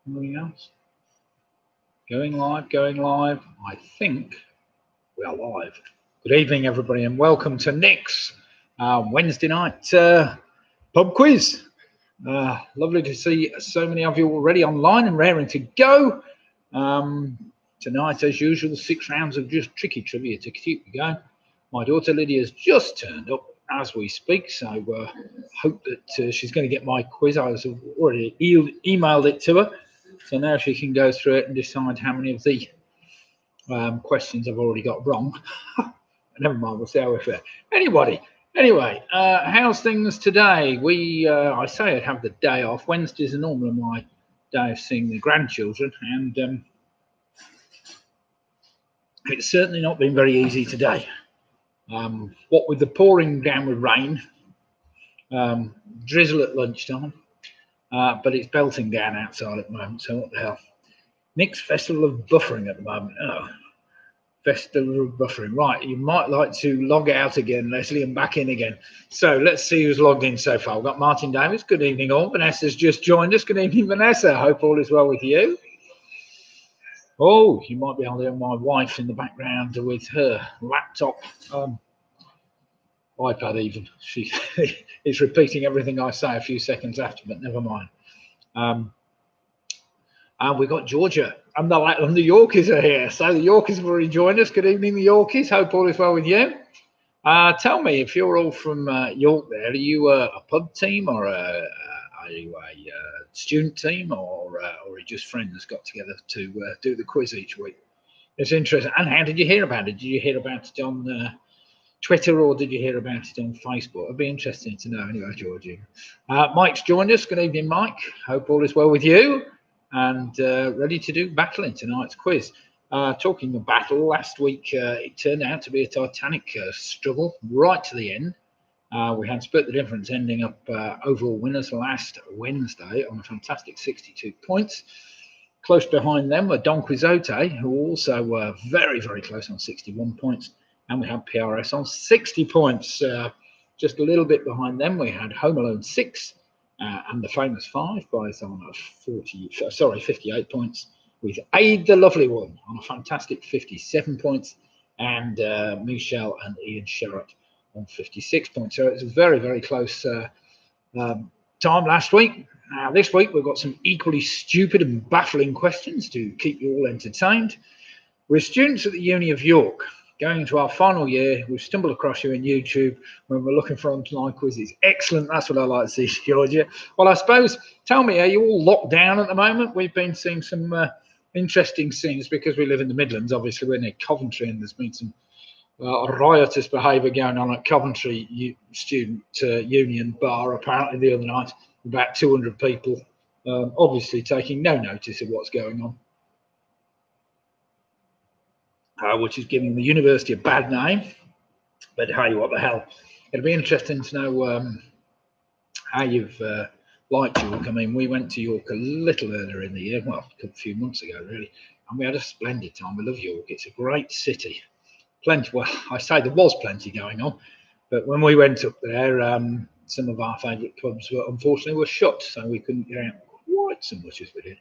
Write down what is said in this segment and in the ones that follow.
Anything else? Going live. I think we are live. Good evening, everybody, and welcome to Nick's Wednesday night pub quiz. Lovely to see so many of you already online and raring to go. Tonight, as usual, 6 rounds of just tricky trivia to keep you going. My daughter Lydia's just turned up as we speak, so hope that she's going to get my quiz. I was already emailed it to her, so now she can go through it and decide how many of the questions I've already got wrong. Never mind, we'll see how we fare. Anyway, how's things today? I say I'd have the day off. Wednesdays are normally my day of seeing the grandchildren, and it's certainly not been very easy today. What with the pouring down with rain, drizzle at lunchtime, but it's belting down outside at the moment, so what the hell. Nick's Festival of Buffering at the moment. Oh, Festival of Buffering. Right, you might like to log out again, Leslie, and back in again. So let's see who's logged in so far. We've got Martin Davis. Good evening, all. Vanessa's just joined us. Good evening, Vanessa. Hope all is well with you. Oh, you might be able to hear my wife in the background with her laptop, iPad even. She is repeating everything I say a few seconds after, but never mind. And we've got Georgia, and the Yorkies are here. So the Yorkies have already joined us. Good evening, the Yorkies. Hope all is well with you. Tell me, if you're all from York there, are you a pub team, or are you a student team, or are you just friends got together to do the quiz each week? It's interesting. And how did you hear about it? Did you hear about it on Twitter, or did you hear about it on Facebook? It'd be interesting to know. Anyway, Georgie. Mike's joined us. Good evening, Mike. Hope all is well with you, and ready to do battle in tonight's quiz. Talking of battle, last week it turned out to be a titanic struggle right to the end. We had split the difference, ending up overall winners last Wednesday on a fantastic 62 points. Close behind them were Don Quixote, who also were very, very close on 61 points. And we had PRS on 60 points. Just a little bit behind them, we had Home Alone 6 and The Famous 5, both on 58 points, with Aid the Lovely One on a fantastic 57 points, and Michelle and Ian Sherratt on 56 points. So it's a very, very close time last week. Now, this week, we've got some equally stupid and baffling questions to keep you all entertained. We're students at the Uni of York. Going into our final year, we've stumbled across you in YouTube when we're looking for online quizzes. Excellent. That's what I like to see, Georgia. Well, I suppose, tell me, are you all locked down at the moment? We've been seeing some interesting scenes because we live in the Midlands. Obviously, we're near Coventry, and there's been some riotous behaviour going on at Coventry Student Union Bar, apparently, the other night. About 200 people, obviously taking no notice of what's going on. Which is giving the university a bad name. But hey, what the hell? It'll be interesting to know how you've liked York. I mean, we went to York a little earlier in the year, well, a few months ago, really, and we had a splendid time. We love York. It's a great city. Plenty, well, I say there was plenty going on, but when we went up there, some of our favourite pubs unfortunately were shut, so we couldn't get out quite so much as we did.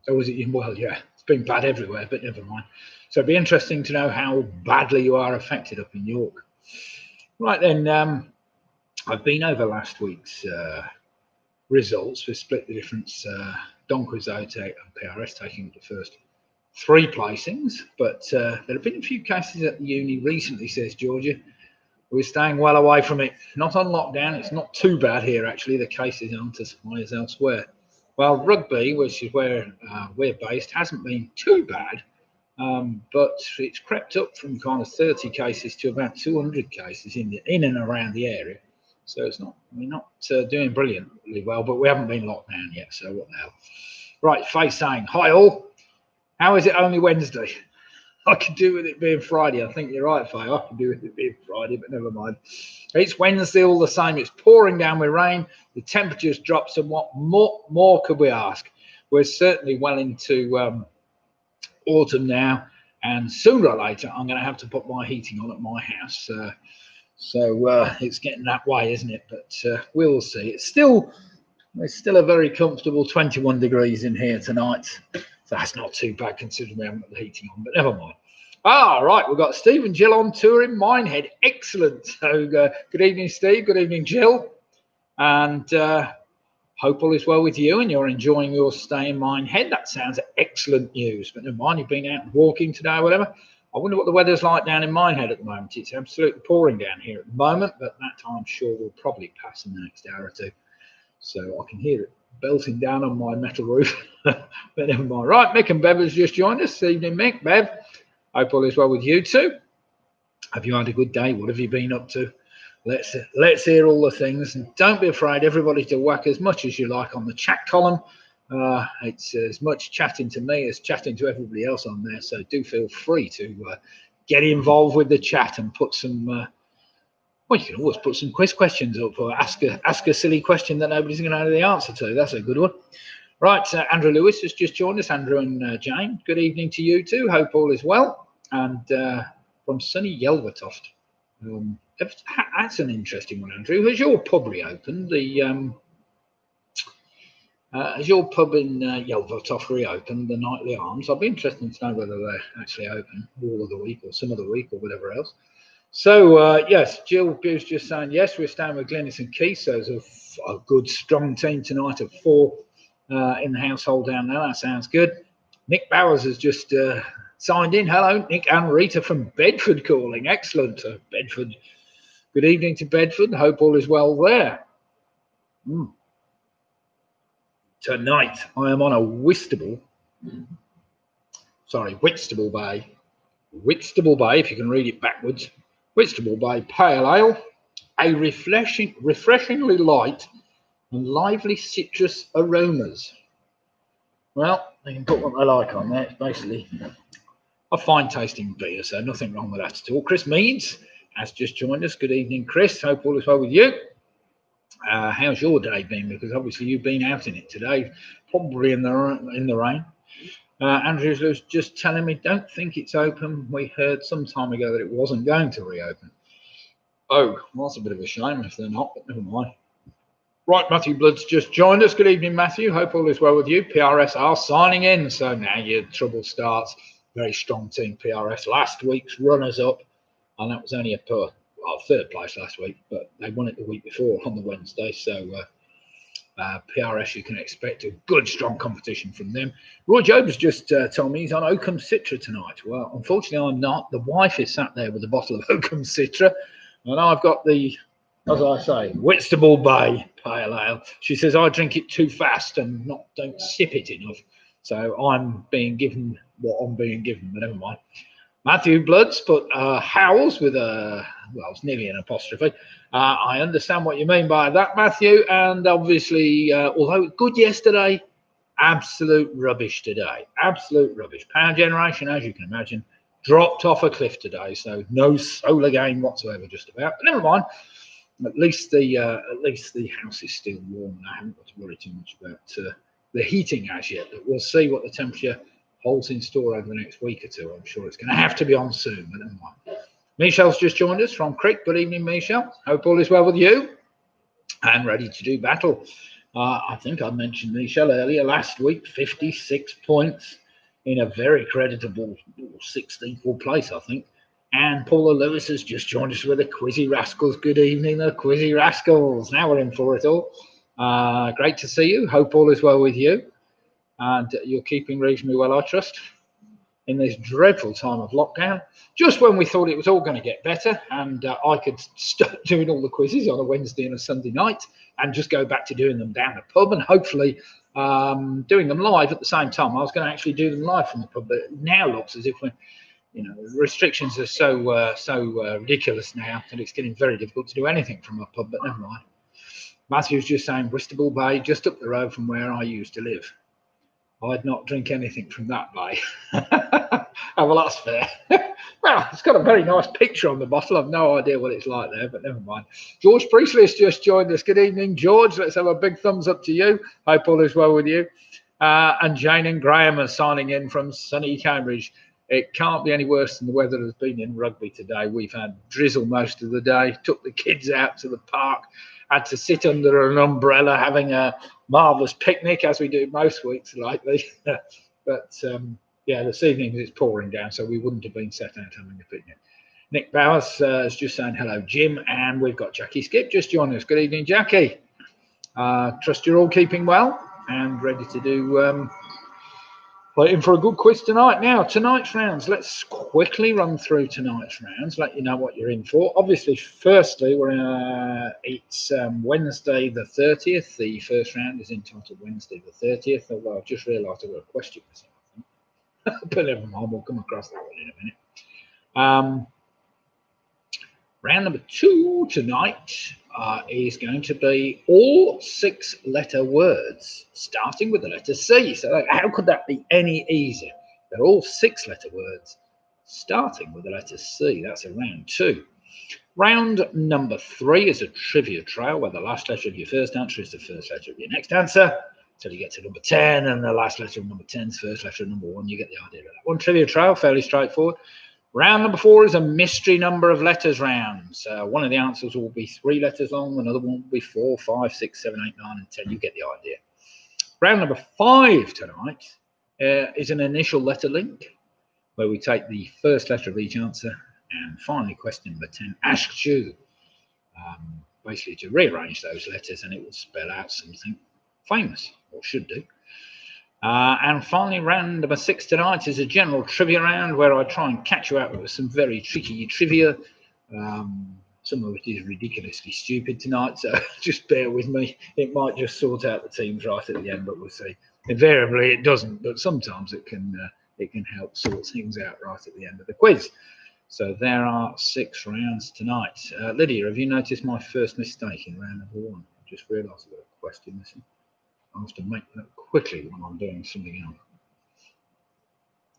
Or was it? Well, yeah, it's been bad everywhere, but never mind. So it'd be interesting to know how badly you are affected up in York. Right then, I've been over last week's results. We split the difference. Don Quixote and PRS taking the first 3 placings, but there have been a few cases at the uni recently, says Georgia. We're staying well away from it. Not on lockdown. It's not too bad here, actually. The cases aren't as high as elsewhere. Well, rugby, which is where we're based, hasn't been too bad, but it's crept up from kind of 30 cases to about 200 cases in and around the area. So we're not doing brilliantly well, but we haven't been locked down yet, so what the hell. Right, Faye saying, hi all. How is it only Wednesday? I could do with it being Friday. I think you're right, Faye. I could do with it being Friday, but never mind. It's Wednesday all the same. It's pouring down with rain. The temperature's dropped somewhat. More could we ask? We're certainly well into autumn now, and sooner or later, I'm going to have to put my heating on at my house. So it's getting that way, isn't it? But we'll see. It's still It's still a very comfortable 21 degrees in here tonight. So that's not too bad considering we haven't got the heating on, but never mind. Right, we've got Steve and Jill on tour in Minehead. Excellent. So good evening, Steve. Good evening, Jill. And hope all is well with you and you're enjoying your stay in Minehead. That sounds excellent news. But never mind, you've been out walking today or whatever. I wonder what the weather's like down in Minehead at the moment. It's absolutely pouring down here at the moment, but that time I'm sure will probably pass in the next hour or two. So I can hear it belting down on my metal roof. But never mind. Right, Mick and Bev has just joined us. Evening, Mick, Bev. Hope all is well with you too. Have you had a good day? What have you been up to? Let's hear all the things. And don't be afraid, everybody, to whack as much as you like on the chat column. It's as much chatting to me as chatting to everybody else on there. So do feel free to get involved with the chat and put some... well, you can always put some quiz questions up or ask a silly question that nobody's going to know the answer to. That's a good one. Right, Andrew Lewis has just joined us. Andrew and Jane, good evening to you too. Hope all is well. And from sunny Yelvertoft. That's an interesting one, Andrew. Has your pub reopened? Has your pub in Yelvertoft reopened, the Nightly Arms? I'd be interested to know whether they're actually open all of the week or some of the week or whatever else. So, yes, Jill Buse just saying, yes, we're staying with Glennis and Keith. So it's a good, strong team tonight of 4 in the household down there. That sounds good. Nick Bowers has just signed in. Hello, Nick and Rita from Bedford calling. Excellent. Bedford. Good evening to Bedford. Hope all is well there. Tonight, I am on a Whitstable Bay. Whitstable Bay, if you can read it backwards. Whitstable Bay Pale Ale, a refreshingly light and lively citrus aromas. Well, they can put what they like on there. It's basically a fine tasting beer, so nothing wrong with that at all. Chris Meads has just joined us. Good evening, Chris. Hope all is well with you. How's your day been? Because obviously you've been out in it today, probably in the rain. Andrews was just telling me, don't think it's open. We heard some time ago that it wasn't going to reopen. Oh, well, that's a bit of a shame if they're not, but never mind. Right, Matthew Blood's just joined us. Good evening, Matthew. Hope all is well with you. PRS are signing in, so now your trouble starts. Very strong team, PRS. Last week's runners-up, and that was only third place last week, but they won it the week before on the Wednesday, so... PRS, you can expect a good, strong competition from them. Roy Jobs just told me he's on Oakham Citra tonight. Well, unfortunately, I'm not. The wife is sat there with a bottle of Oakham Citra, and I've got the, as I say, Whitstable Bay Pale Ale. She says I drink it too fast and don't sip it enough. So I'm being given what I'm being given, but never mind. Matthew Bloods put Howells with it's nearly an apostrophe. I understand what you mean by that, Matthew. And obviously, although good yesterday, absolute rubbish today. Absolute rubbish. Power generation, as you can imagine, dropped off a cliff today. So no solar gain whatsoever, just about. But never mind. At least the house is still warm, and I haven't got to worry too much about the heating as yet. But we'll see what the temperature holds in store over the next week or two. I'm sure it's going to have to be on soon, but never mind. Michelle's just joined us from Crick. Good evening, Michelle. Hope all is well with you and ready to do battle. I think I mentioned Michelle earlier last week, 56 points in a very creditable 6th equal place, I think. And Paula Lewis has just joined us with the Quizzy Rascals. Good evening, the Quizzy Rascals. Now we're in for it all. Great to see you. Hope all is well with you. And you're keeping reasonably well, I trust, in this dreadful time of lockdown. Just when we thought it was all going to get better and I could stop doing all the quizzes on a Wednesday and a Sunday night and just go back to doing them down the pub and hopefully doing them live at the same time. I was going to actually do them live from the pub, but it now looks as if the restrictions are so ridiculous now that it's getting very difficult to do anything from a pub, but never mind. Matthew's just saying Whitstable Bay, just up the road from where I used to live. I'd not drink anything from that bay. Oh, well, that's fair. Well, it's got a very nice picture on the bottle. I've no idea what it's like there, but never mind. George Priestley has just joined us. Good evening, George. Let's have a big thumbs up to you. Hope all is well with you. And Jane and Graham are signing in from sunny Cambridge. It can't be any worse than the weather has been in Rugby today. We've had drizzle most of the day, took the kids out to the park, had to sit under an umbrella having a marvellous picnic, as we do most weeks lately. But yeah, this evening it's pouring down, so we wouldn't have been set out having a picnic. Nick Bowers is just saying hello, Jim, and we've got Jackie Skip just joining us. Good evening, Jackie. Trust you're all keeping well and ready to do waiting for a good quiz tonight. Now, tonight's rounds. Let's quickly run through tonight's rounds, let you know what you're in for. Obviously, firstly, it's Wednesday the 30th. The first round is entitled Wednesday the 30th, although I've just realised I've got a question myself. But never mind, we'll come across that one in a minute. Round number 2 tonight is going to be all 6-letter words starting with the letter C. So how could that be any easier? They're all 6-letter words starting with the letter C. That's a round 2. Round number 3 is a trivia trail where the last letter of your first answer is the first letter of your next answer. Till you get to number 10, and the last letter of number 10 is first letter of number 1. You get the idea of that one. Trivia trail, fairly straightforward. Round number 4 is a mystery number of letters round. One of the answers will be 3 letters long, another one will be 4, 5, 6, 7, 8, 9, and 10. You get the idea. Round number 5 tonight is an initial letter link, where we take the first letter of each answer. And finally, question number 10 asks you basically to rearrange those letters, and it will spell out something famous, or should do. And finally, round number 6 tonight is a general trivia round where I try and catch you out with some very tricky trivia. Some of it is ridiculously stupid tonight, so just bear with me. It might just sort out the teams right at the end, but we'll see. Invariably, it doesn't, but sometimes it can help sort things out right at the end of the quiz. So there are 6 rounds tonight. Lydia, have you noticed my first mistake in round number 1? I just realised I've got a question missing. I have to make that quickly when I'm doing something else.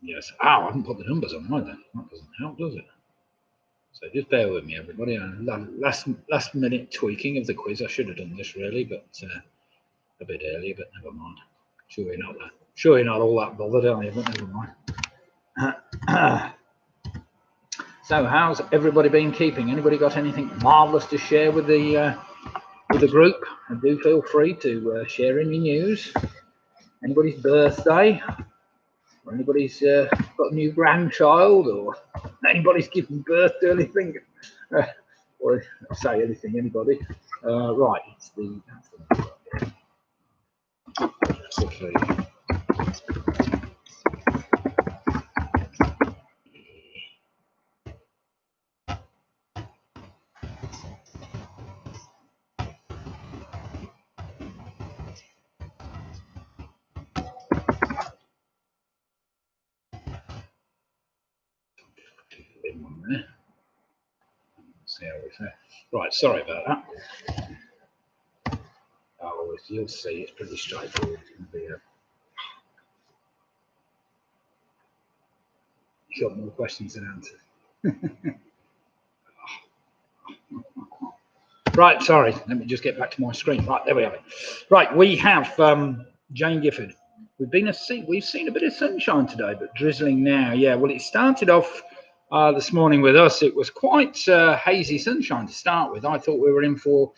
Yes. I haven't put the numbers on either. That doesn't help, does it? So just bear with me, everybody. Last minute tweaking of the quiz. I should have done this really, but a bit earlier. But never mind. Sure you're not all that bothered, are you? But never mind. So how's everybody been keeping? Anybody got anything marvellous to share with the group? And do feel free to share in your news. Anybody's birthday, or anybody's got a new grandchild, or anybody's giving birth to anything, or I'll say anything, anybody. Right, it's the see how we say. Right, sorry about that. Oh, you'll see, it's pretty straightforward. It's going to be got more questions than answers. Right, sorry. Let me just get back to my screen. Right, there we have it. Right, we have Jane Gifford. We've seen a bit of sunshine today, but drizzling now. Yeah, well, it started off this morning with us. It was quite hazy sunshine to start with. I thought we were in for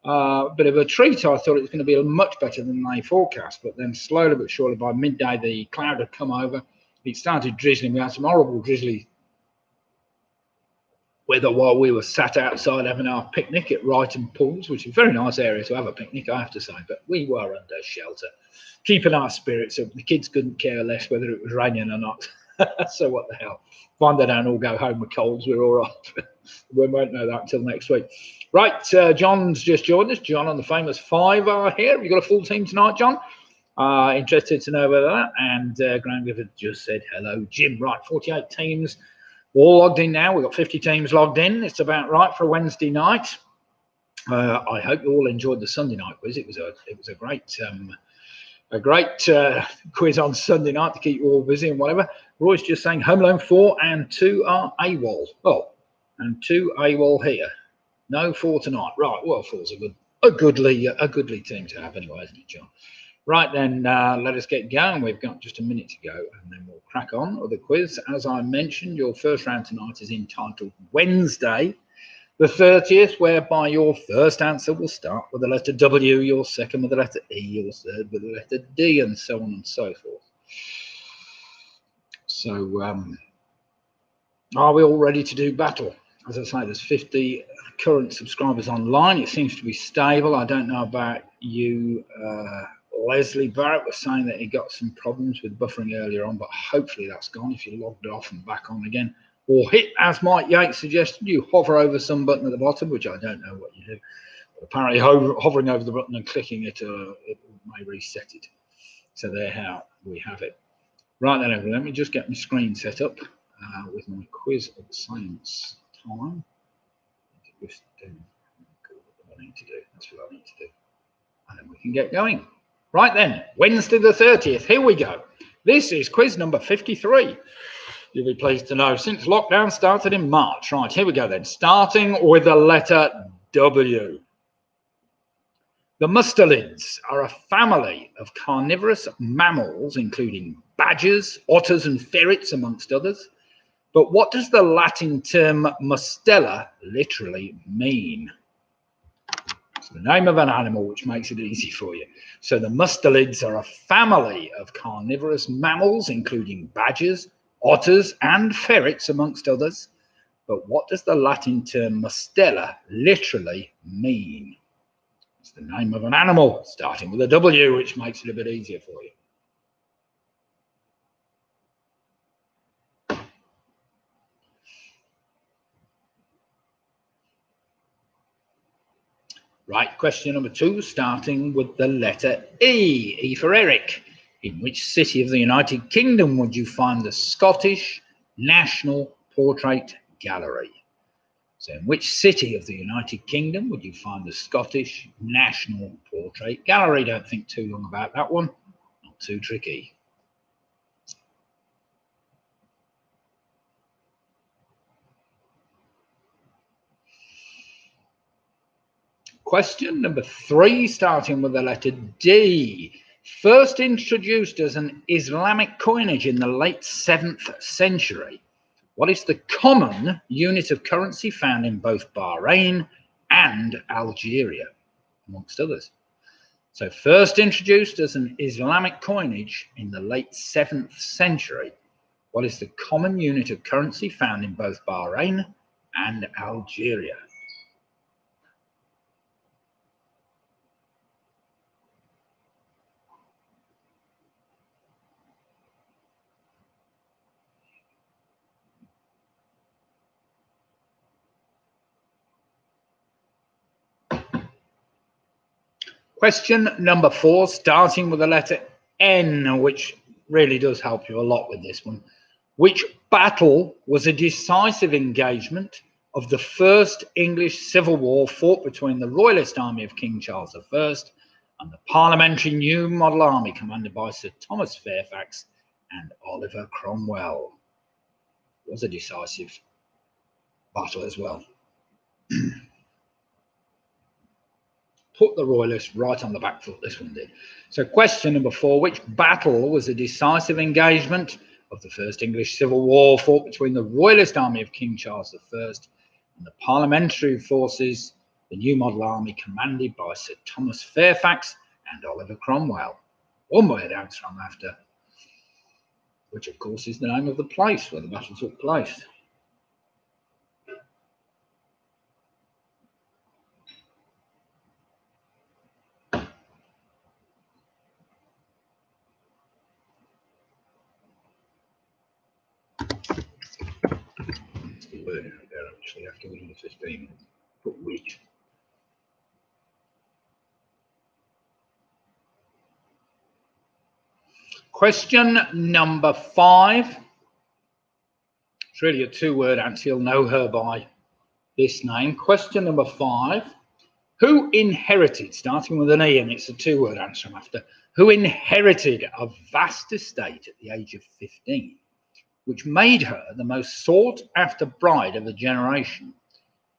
a bit of a treat. I thought it was going to be much better than they forecast, but then slowly but surely by midday the cloud had come over. It started drizzling. We had some horrible drizzly weather while we were sat outside having our picnic at Ryton Pools, which is a very nice area to have a picnic, I have to say, but we were under shelter, keeping our spirits up. The kids couldn't care less whether it was raining or not. So what the hell? Find they don't all go home with colds, we're all right. We won't know that until next week. Right, John's just joined us. John on the famous 5 are here. Have you got a full team tonight, John? Interested to know about that. And Graham Gifford just said hello, Jim. Right, 48 teams all logged in now. We've got 50 teams logged in. It's about right for a Wednesday night. I hope you all enjoyed the Sunday night quiz. It was a great quiz on Sunday night to keep you all busy and whatever. Roy's just saying Home Alone 4 and 2 are AWOL. Oh, and 2 AWOL here. No 4 tonight. Right. Well, 4's a goodly team to have anyway, isn't it, John? Right then, let us get going. We've got just a minute to go, and then we'll crack on with the quiz. As I mentioned, your first round tonight is entitled Wednesday, the 30th, whereby your first answer will start with the letter W, your second with the letter E, your third with the letter D, and so on and so forth. So, are we all ready to do battle? As I say, there's 50 current subscribers online. It seems to be stable. I don't know about you. Leslie Barrett was saying that he got some problems with buffering earlier on, but hopefully that's gone if you logged off and back on again. Or hit, as Mike Yates suggested, you hover over some button at the bottom, which I don't know what you do. But apparently hovering over the button and clicking it, it may reset it. So there how we have it. Right then, everyone, let me just get my screen set up with my quiz of science time. Just do what I need to do. That's what I need to do. And then we can get going. Right then, Wednesday the 30th. Here we go. This is quiz number 53. You'll be pleased to know, since lockdown started in March. Right, here we go then. Starting with the letter W. The mustelids are a family of carnivorous mammals, including badgers, otters, and ferrets, amongst others. But what does the Latin term mustela literally mean? It's the name of an animal, which makes it easy for you. So the mustelids are a family of carnivorous mammals, including badgers, otters, and ferrets, amongst others. But what does the Latin term mustela literally mean? It's the name of an animal, starting with a W, which makes it a bit easier for you. Right, question number 2, starting with the letter E. E for Eric. In which city of the United Kingdom would you find the Scottish National Portrait Gallery? So in which city of the United Kingdom would you find the Scottish National Portrait Gallery? Don't think too long about that one. Not too tricky. Question number 3, starting with the letter D. First introduced as an Islamic coinage in the late 7th century. What is the common unit of currency found in both Bahrain and Algeria, amongst others? So first introduced as an Islamic coinage in the late 7th century. What is the common unit of currency found in both Bahrain and Algeria? Question number 4, starting with the letter N, which really does help you a lot with this one. Which battle was a decisive engagement of the First English Civil War fought between the Royalist army of King Charles I and the Parliamentary New Model Army commanded by Sir Thomas Fairfax and Oliver Cromwell? It was a decisive battle as well. Put the Royalists right on the back foot, this one did. So question number 4, which battle was a decisive engagement of the First English Civil War fought between the Royalist army of King Charles I and the Parliamentary forces, the New Model Army commanded by Sir Thomas Fairfax and Oliver Cromwell? One word answer I'm after, which of course is the name of the place where the battle took place. Word out there actually after number 15. Put which. Question number 5. It's really a 2-word answer. You'll know her by this name. Question number 5. Who inherited, starting with an E, and it's a 2-word answer I'm after, who inherited a vast estate at the age of 15, which made her the most sought-after bride of a generation?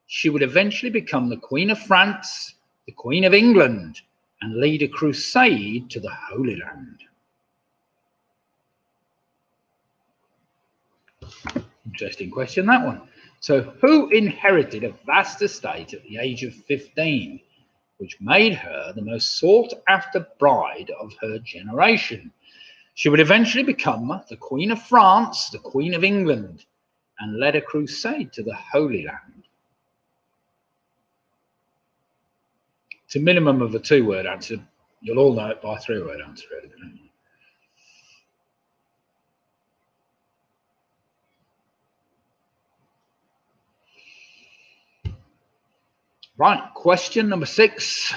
She would eventually become the Queen of France, the Queen of England, and lead a crusade to the Holy Land. Interesting question, that one. So who inherited a vast estate at the age of 15, which made her the most sought-after bride of her generation? She would eventually become the Queen of France, the Queen of England, and led a crusade to the Holy Land. It's a minimum of a 2-word answer. You'll all know it by a 3-word answer, really, don't you? Right, question number 6.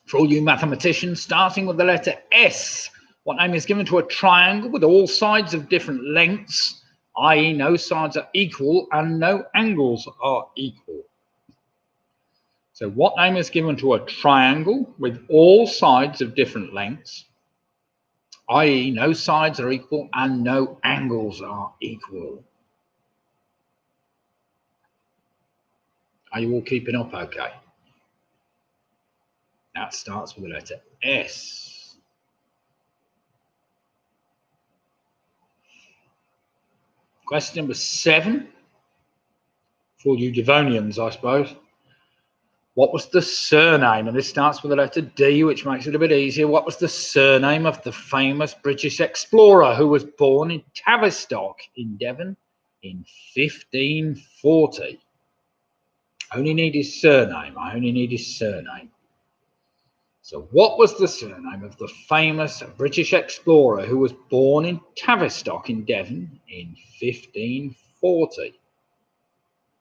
For all you mathematicians, starting with the letter S, what name is given to a triangle with all sides of different lengths, i.e. no sides are equal and no angles are equal? So what name is given to a triangle with all sides of different lengths, i.e. no sides are equal and no angles are equal? Are you all keeping up okay? That starts with the letter S. Question number 7. For you Devonians, I suppose. What was the surname? And this starts with the letter D, which makes it a bit easier. What was the surname of the famous British explorer who was born in Tavistock in Devon in 1540? I only need his surname. So what was the surname of the famous British explorer who was born in Tavistock in Devon in 1540?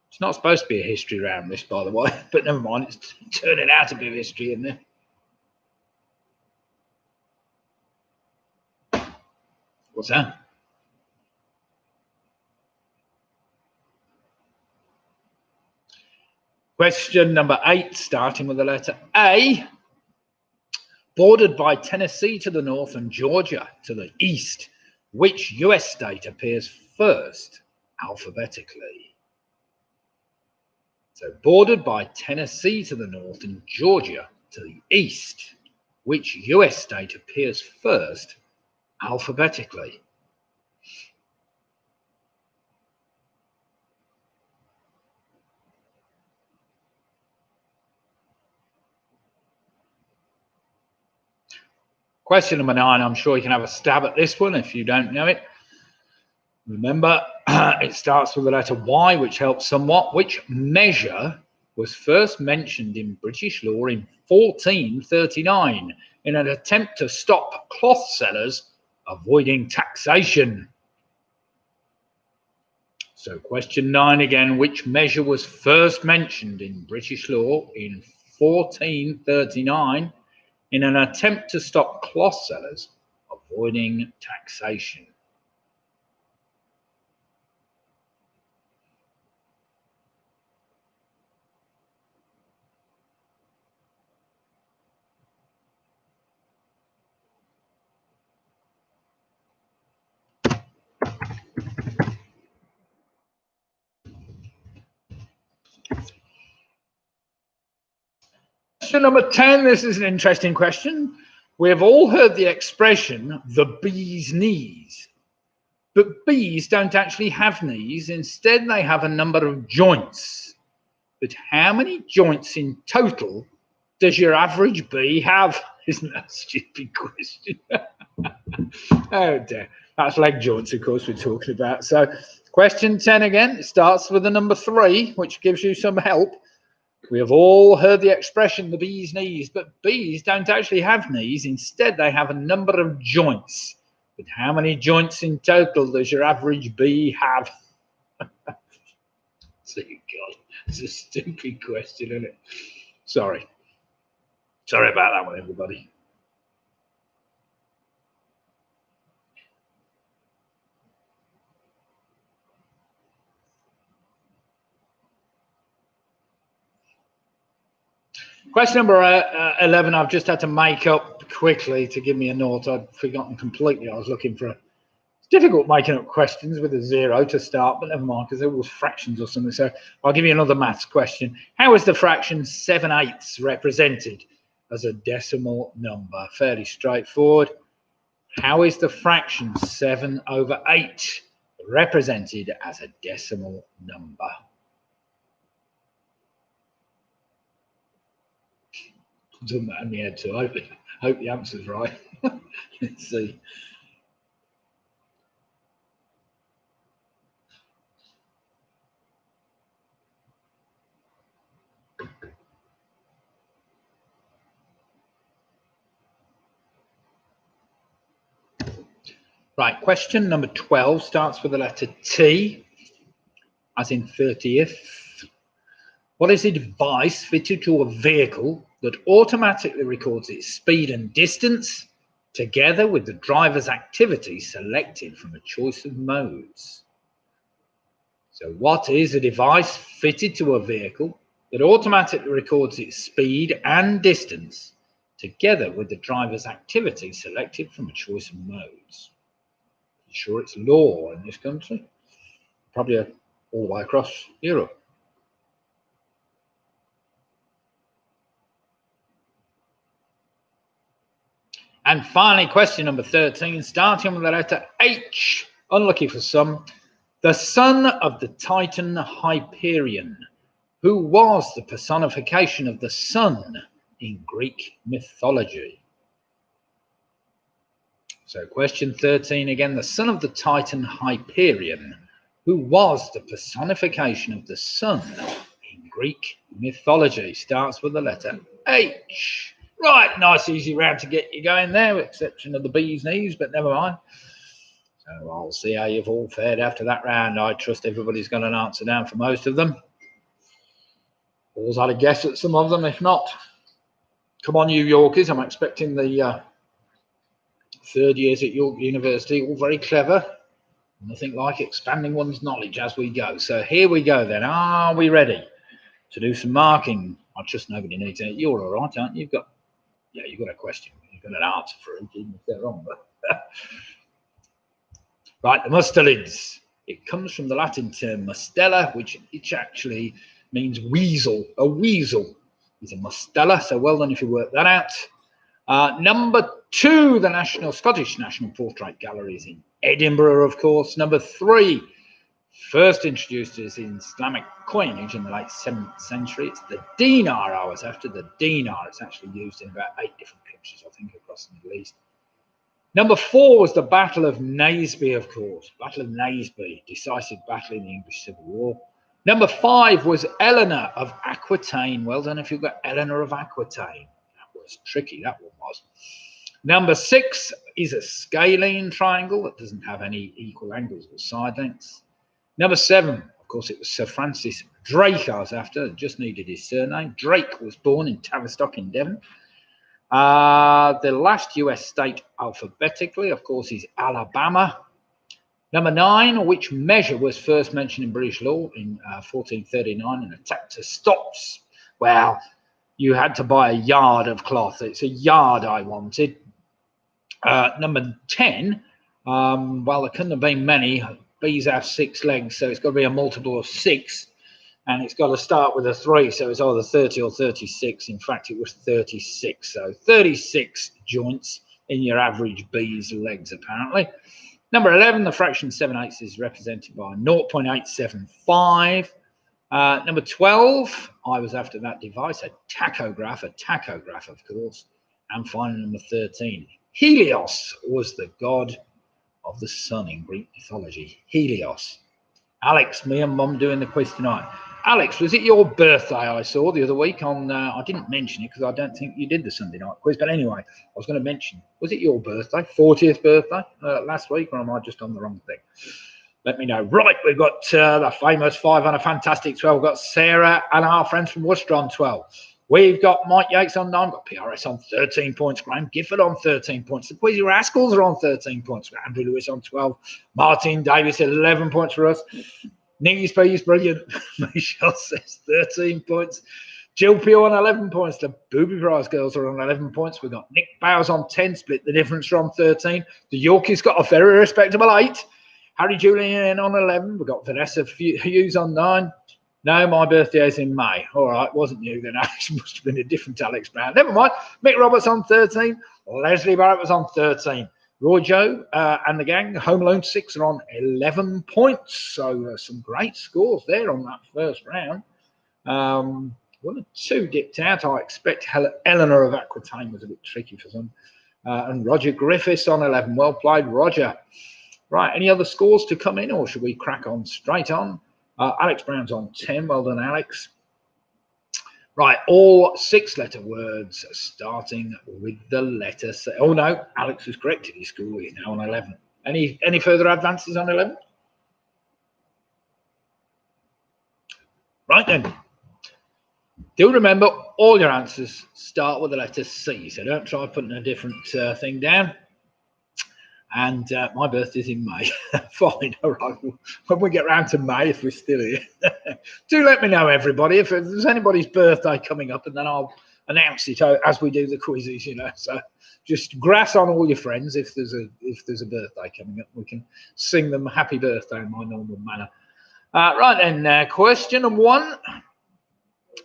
It's not supposed to be a history round, this, by the way, but never mind, it's turning out to be history in there. What's that? Question number 8, starting with the letter A. Bordered by Tennessee to the north and Georgia to the east, which US state appears first alphabetically? So bordered by Tennessee to the north and Georgia to the east, which US state appears first alphabetically? Question number 9, I'm sure you can have a stab at this one if you don't know it. Remember, it starts with the letter Y, which helps somewhat. Which measure was first mentioned in British law in 1439 in an attempt to stop cloth sellers avoiding taxation? So question 9 again, which measure was first mentioned in British law in 1439 in an attempt to stop cloth sellers avoiding taxation? Question number 10, this is an interesting question. We have all heard the expression, the bee's knees. But bees don't actually have knees. Instead, they have a number of joints. But how many joints in total does your average bee have? Isn't that a stupid question? Oh dear. That's leg joints, of course, we're talking about. So question 10 again, it starts with the number 3, which gives you some help. We have all heard the expression, the bee's knees, but bees don't actually have knees. Instead, they have a number of joints. But how many joints in total does your average bee have? So, God, it's a stupid question, isn't it? Sorry. Sorry about that one, everybody. Question number 11, I've just had to make up quickly to give me a note. I'd forgotten completely. I was looking for it's difficult making up questions with a 0 to start, but never mind, because it was fractions or something. So I'll give you another maths question. How is the fraction 7/8 represented as a decimal number? Fairly straightforward. How is the fraction 7/8 represented as a decimal number? Doesn't matter in the head, so I hope the answer's right. Let's see. Right, question number 12 starts with the letter T, as in 30th. What is a device fitted to a vehicle that automatically records its speed and distance, together with the driver's activity selected from a choice of modes? So what is a device fitted to a vehicle that automatically records its speed and distance, together with the driver's activity selected from a choice of modes? I'm sure it's law in this country, probably all the way across Europe. And finally, question number 13, starting with the letter H, unlucky for some, the son of the Titan Hyperion, who was the personification of the sun in Greek mythology. So question 13 again, the son of the Titan Hyperion, who was the personification of the sun in Greek mythology, starts with the letter H. Right, nice easy round to get you going there, with exception of the bee's knees, but never mind. So I'll see how you've all fared after that round. I trust everybody's got an answer down for most of them. Always had a guess at some of them, if not. Come on, you Yorkies, I'm expecting the third years at York University, all very clever. Nothing like expanding one's knowledge as we go. So here we go then. Are we ready to do some marking? I trust nobody needs it. You're all right, aren't you? You've got a question. You've got an answer for it, even if they're wrong. But right, the mustelids. It comes from the Latin term mustela, which actually means weasel. A weasel is a mustela. So well done if you work that out. Number 2, the Scottish National Portrait Gallery is in Edinburgh, of course. Number 3, first introduced as Islamic coinage in the late 7th century. It's the dinar. I was after the dinar. It's actually used in about 8 different countries, I think, across the Middle East. Number 4 was the Battle of Naseby, of course. Battle of Naseby, decisive battle in the English Civil War. Number 5 was Eleanor of Aquitaine. Well done if you've got Eleanor of Aquitaine. That was tricky, that one was. Number 6 is a scalene triangle that doesn't have any equal angles or side lengths. Number 7, of course, it was Sir Francis Drake I was after. Just needed his surname. Drake was born in Tavistock in Devon. The last US state alphabetically, of course, is Alabama. Number 9, which measure was first mentioned in British law in 1439 and attacked to stops? Well, you had to buy a yard of cloth. It's a yard I wanted. Number 10, well, there couldn't have been many. Bees have 6 legs, so it's got to be a multiple of 6. And it's got to start with a 3, so it's either 30 or 36. In fact, it was 36. So 36 joints in your average bee's legs, apparently. Number 11, the fraction 7/8 is represented by 0.875. Number 12, I was after that device, a tachograph, of course. And finally, number 13, Helios was the god of the sun in Greek mythology. Helios. Alex, me and Mum doing the quiz tonight. Alex, was it your birthday I saw the other week on, I didn't mention it because I don't think you did the Sunday night quiz, but anyway, I was going to mention, was it your birthday, 40th birthday last week, or am I just on the wrong thing? Let me know. Right, we've got the famous 5 on a fantastic 12. We've got Sarah and our friends from Worcester on 12. We've got Mike Yates on 9. We've got PRS on 13 points. Graham Gifford on 13 points. The Quizzy Rascals are on 13 points. Andrew Lewis on 12. Martin Davis, 11 points for us. Nicky's P's brilliant. Michelle says 13 points. Jill Pugh on 11 points. The Booby Prize girls are on 11 points. We've got Nick Bowers on 10, split the difference from 13. The Yorkie's got a very respectable 8. Harry Julian on 11. We've got Vanessa Hughes on 9. No, my birthday is in May. All right, wasn't you then, Alex? Must have been a different Alex Brown. Never mind. Mick Roberts on 13. Leslie Barrett was on 13. Rojo and the gang, Home Alone 6, are on 11 points. So some great scores there on that first round. One or two dipped out. I expect Eleanor of Aquitaine was a bit tricky for them. And Roger Griffiths on 11. Well played, Roger. Right, any other scores to come in, or should we crack on straight on? Alex Brown's on 10. Well done, Alex. Right, all 6-letter words starting with the letter C. Oh no, Alex has corrected his score. He's now on 11. Any further advances on 11? Right then. Do remember, all your answers start with the letter C, so don't try putting a different thing down. And my birthday's in May. Fine, all right. When we get round to May, if we're still here, do let me know, everybody, if there's anybody's birthday coming up, and then I'll announce it as we do the quizzes, you know. So just grass on all your friends if there's a birthday coming up. We can sing them happy birthday in my normal manner. Right then, question number 1,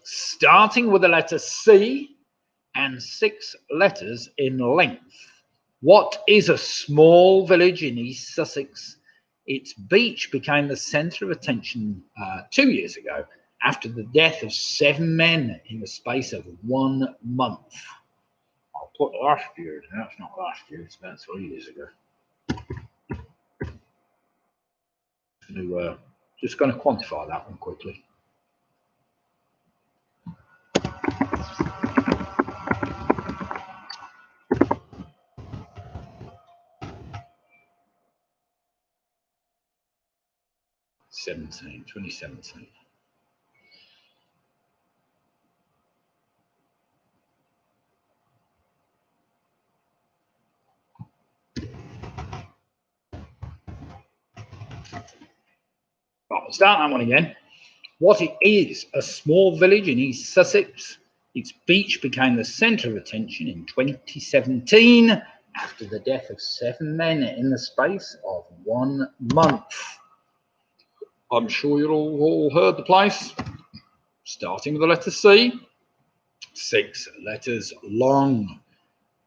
starting with the letter C and 6 letters in length. What is a small village in East Sussex? Its beach became the centre of attention 2 years ago after the death of 7 men in the space of 1 month. I'll put last year. No, it's not last year. It's about 3 years ago. Just going to quantify that one quickly. '17, 2017. Right, we'll start that one again. What it is, a small village in East Sussex. Its beach became the centre of attention in 2017 after the death of 7 men in the space of 1 month. I'm sure you've all heard the place. Starting with the letter C, 6 letters long.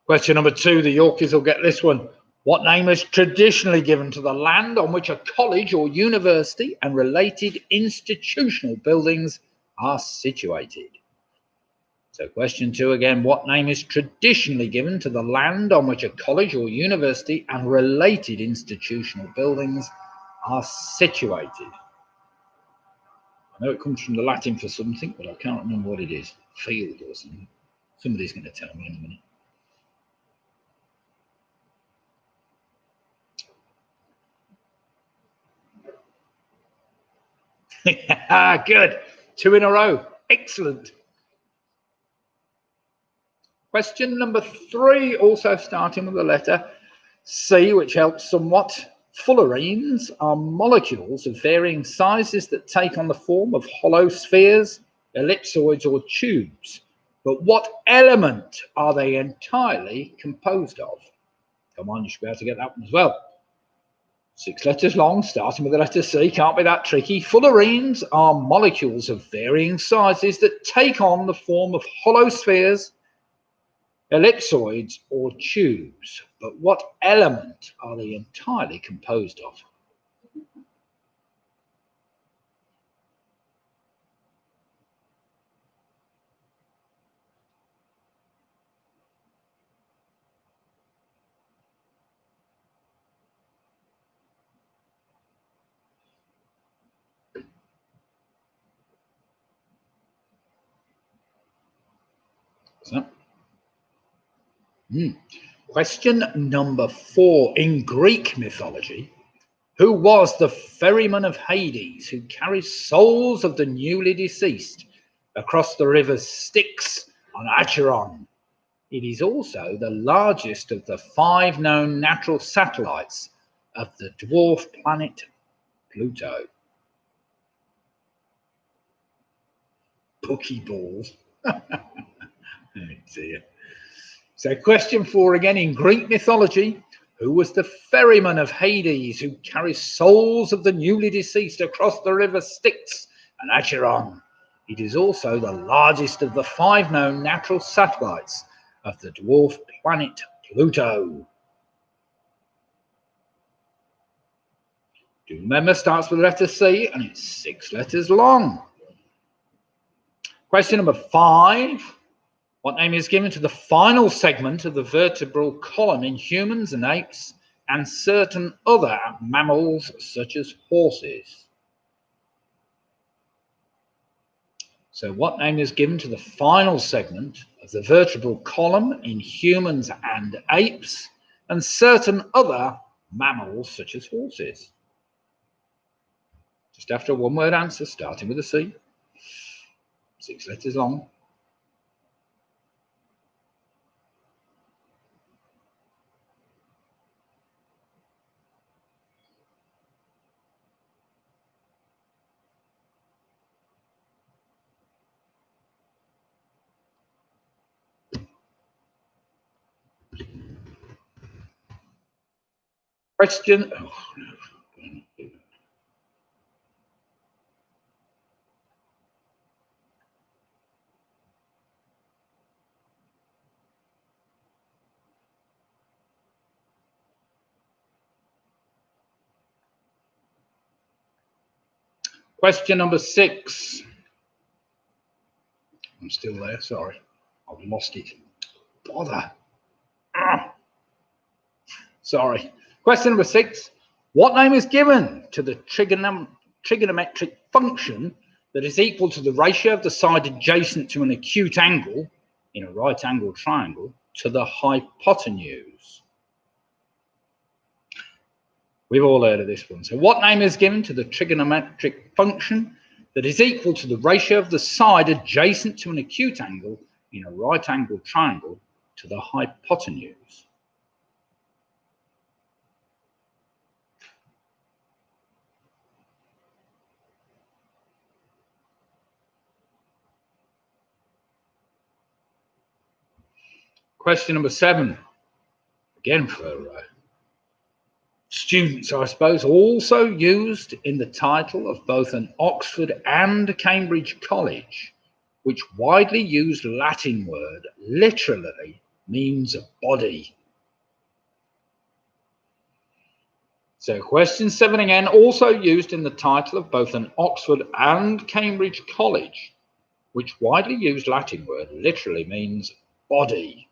Question number 2, the Yorkies will get this one. What name is traditionally given to the land on which a college or university and related institutional buildings are situated? So question 2 again, what name is traditionally given to the land on which a college or university and related institutional buildings are situated? I know it comes from the Latin for something, but I can't remember what it is. Field or something. Somebody's going to tell me in a minute. Good. 2 in a row. Excellent. Question number 3, also starting with the letter C, which helps somewhat. Fullerenes are molecules of varying sizes that take on the form of hollow spheres, ellipsoids, or tubes. But what element are they entirely composed of? Come on, you should be able to get that one as well. 6 letters long, starting with the letter C, can't be that tricky. Fullerenes are molecules of varying sizes that take on the form of hollow spheres, ellipsoids, or tubes. But what element are they entirely composed of? So, question number 4. In Greek mythology, who was the ferryman of Hades who carries souls of the newly deceased across the rivers Styx and Acheron? It is also the largest of the 5 known natural satellites of the dwarf planet Pluto. Pokeballs. Oh dear. So question 4 again. In Greek mythology, who was the ferryman of Hades who carries souls of the newly deceased across the river Styx and Acheron? It is also the largest of the 5 known natural satellites of the dwarf planet Pluto. Do remember, starts with the letter C and it's 6 letters long. Question number 5. What name is given to the final segment of the vertebral column in humans and apes and certain other mammals such as horses? So what name is given to the final segment of the vertebral column in humans and apes and certain other mammals such as horses? Just after a one-word answer, starting with a C. 6 letters long. Question. Oh, no. Question number 6. I'm still there, sorry. I've lost it. Bother. Sorry. Question number 6. What name is given to the trigonometric function that is equal to the ratio of the side adjacent to an acute angle in a right angle triangle to the hypotenuse? We've all heard of this one. So what name is given to the trigonometric function that is equal to the ratio of the side adjacent to an acute angle in a right angle triangle to the hypotenuse? Question number 7, again for students, I suppose, also used in the title of both an Oxford and Cambridge college, which widely used Latin word literally means body. So question 7 again, also used in the title of both an Oxford and Cambridge college, which widely used Latin word literally means body.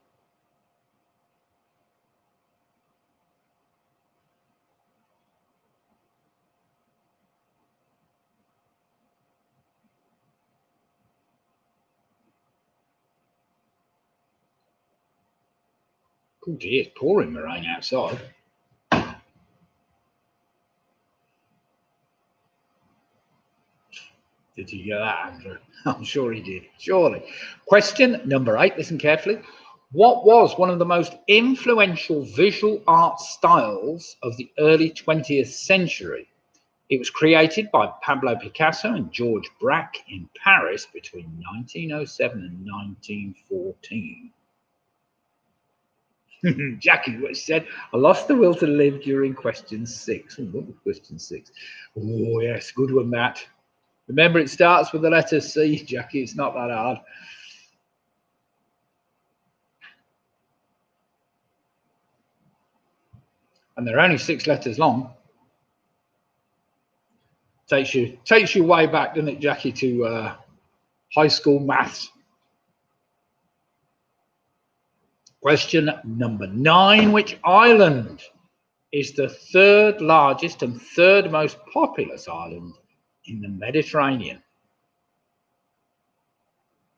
Oh dear, it's pouring rain outside. Did you get that, Andrew? I'm sure he did, surely. Question number 8, listen carefully. What was one of the most influential visual art styles of the early 20th century? It was created by Pablo Picasso and George Braque in Paris between 1907 and 1914. Jackie said, I lost the will to live during question 6. Oh, what was question 6? Oh, yes, good one, Matt. Remember, it starts with the letter C, Jackie. It's not that hard. And they're only 6 letters long. Takes you way back, doesn't it, Jackie, to high school maths. Question number 9. Which island is the 3rd largest and 3rd most populous island in the Mediterranean?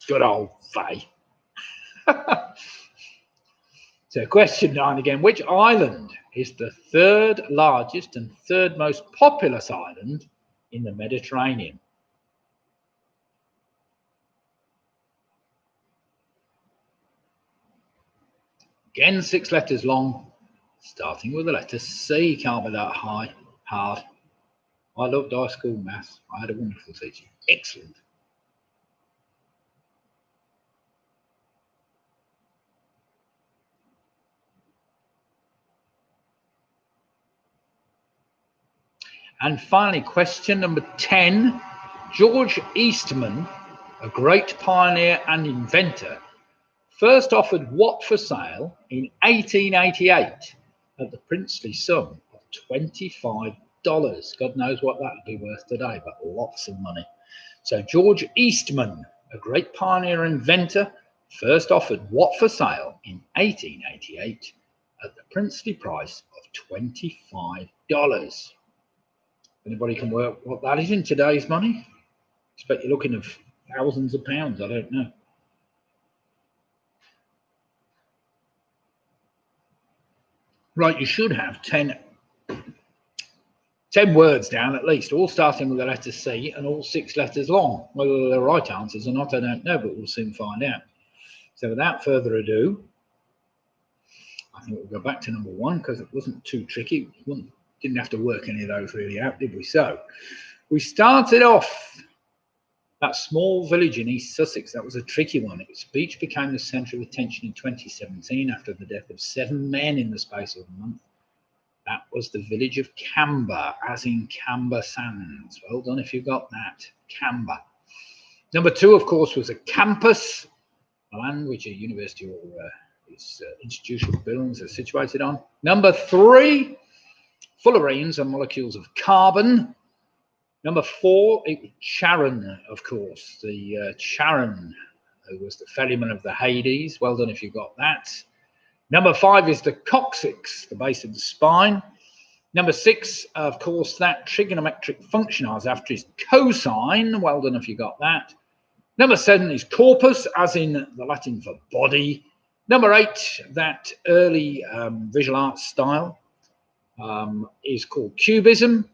Good old Faye. So question 9 again. Which island is the 3rd largest and 3rd most populous island in the Mediterranean? Again, 6 letters long, starting with the letter C. Can't be that hard. I loved high school maths. I had a wonderful teacher. Excellent. And finally, question number 10. George Eastman, a great pioneer and inventor, first offered what for sale in 1888 at the princely sum of £25? God knows what that would be worth today, but lots of money. So George Eastman, a great pioneer inventor, first offered what for sale in 1888 at the princely price of $25. Anybody can work what that is in today's money? I expect you're looking at thousands of pounds. I don't know. Right, you should have 10 words down at least, all starting with the letter C and all 6 letters long. Whether they're right answers or not, I don't know, but we'll soon find out. So without further ado, I think we'll go back to number 1 because it wasn't too tricky. We didn't have to work any of those really out, did we? So we started off that small village in East Sussex. That was a tricky one. Its beach became the centre of attention in 2017 after the death of 7 men in the space of a month. That was the village of Camber, as in Camber Sands. Well done if you got that. Camber. Number 2, of course, was a campus, a land which a university or its institutional buildings are situated on. Number 3, fullerenes are molecules of carbon. Number 4, it was Charon, of course. The Charon, who was the ferryman of the Hades. Well done if you got that. Number 5 is the coccyx, the base of the spine. Number 6, of course, that trigonometric function I was after is cosine. Well done if you got that. Number 7 is corpus, as in the Latin for body. Number 8, that early visual art style is called cubism.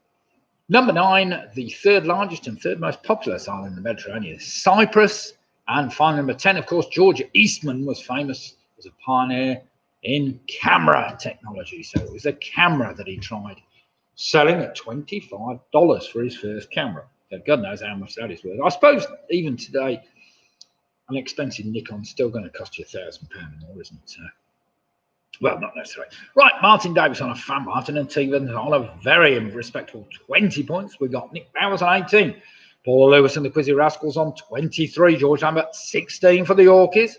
Number 9, the 3rd largest and 3rd most populous island in the Mediterranean is Cyprus. And finally, number 10, of course, George Eastman was famous as a pioneer in camera technology. So it was a camera that he tried selling at $25 for his first camera. So God knows how much that is worth. I suppose even today, an expensive Nikon's still going to cost you £1,000 more, isn't it? So, well, not necessarily. Right, Martin Davis on a fan, Martin and Stevens on a very respectable 20 points. We've got Nick Bowers on 18. Paula Lewis and the Quizzy Rascals on 23. George Lambert, 16 for the Yorkies.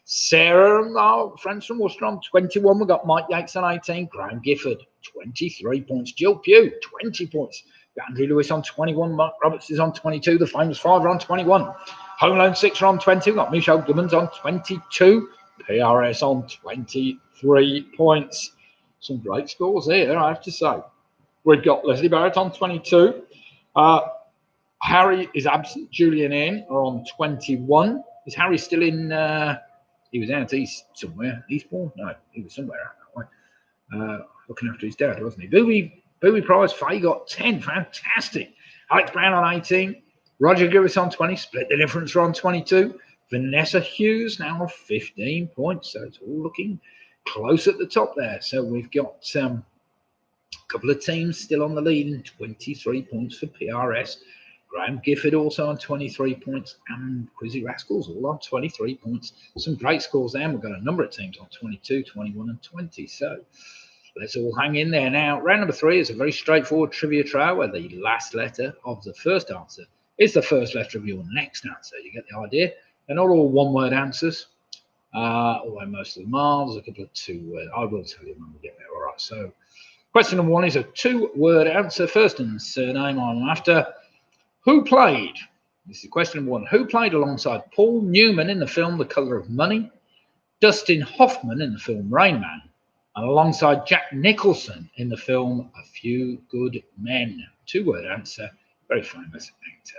Sarah and our friends from Worcester on 21. We've got Mike Yates on 18. Graham Gifford, 23 points. Jill Pugh, 20 points. Andrew Lewis on 21. Mark Roberts is on 22. The famous 5 are on 21. Home Loan 6 are on 20. We've got Michelle Gummins on 22. PRS on 23 points. Some great scores here, I have to say. We've got Leslie Barrett on 22. Harry is absent. Julian Ian are on 21. Is Harry still in? He was out east somewhere. Eastbourne? No, he was somewhere out that way. Looking after his dad, wasn't he? Bowie Prize, Faye got 10. Fantastic. Alex Brown on 18. Roger Griffiths on 20. Split the difference on 22. Vanessa Hughes now on 15 points. So it's all looking close at the top there. So we've got a couple of teams still on the lead in 23 points for PRS. Graham Gifford also on 23 points and Quizzy Rascals all on 23 points. Some great scores there. We've got a number of teams on 22, 21 and 20. So let's all hang in there. Now, round number 3 is a very straightforward trivia trial where the last letter of the first answer is the first letter of your next answer. You get the idea. They're not all one-word answers, although most of them are. There's a couple of 2-word. I will tell you when we get there. All right. So question number 1 is a 2-word answer. First and surname I'm after. Who played, this is question number 1, who played alongside Paul Newman in the film The Colour of Money, Dustin Hoffman in the film Rain Man, and alongside Jack Nicholson in the film A Few Good Men? 2-word answer, very famous actor.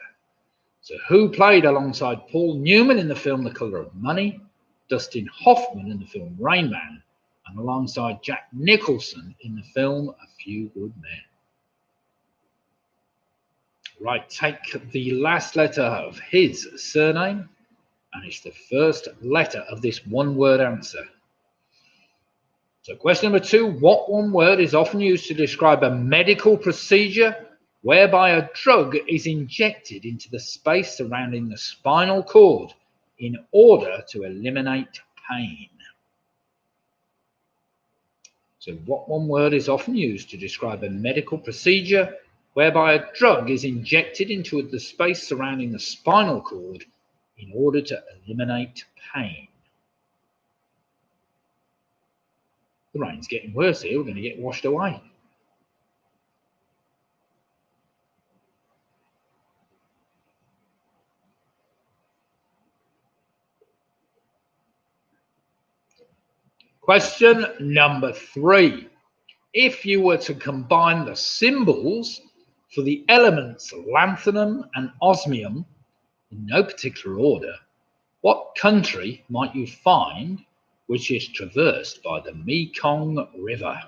So who played alongside Paul Newman in the film The Colour of Money, Dustin Hoffman in the film Rain Man, and alongside Jack Nicholson in the film A Few Good Men? Right, take the last letter of his surname, and it's the first letter of this 1-word answer. So question number 2, what 1 word is often used to describe a medical procedure whereby a drug is injected into the space surrounding the spinal cord in order to eliminate pain? So what 1 word is often used to describe a medical procedure whereby a drug is injected into the space surrounding the spinal cord in order to eliminate pain? The rain's getting worse here. We're going to get washed away. Question number 3. If you were to combine the symbols for the elements lanthanum and osmium in no particular order, what country might you find which is traversed by the Mekong River?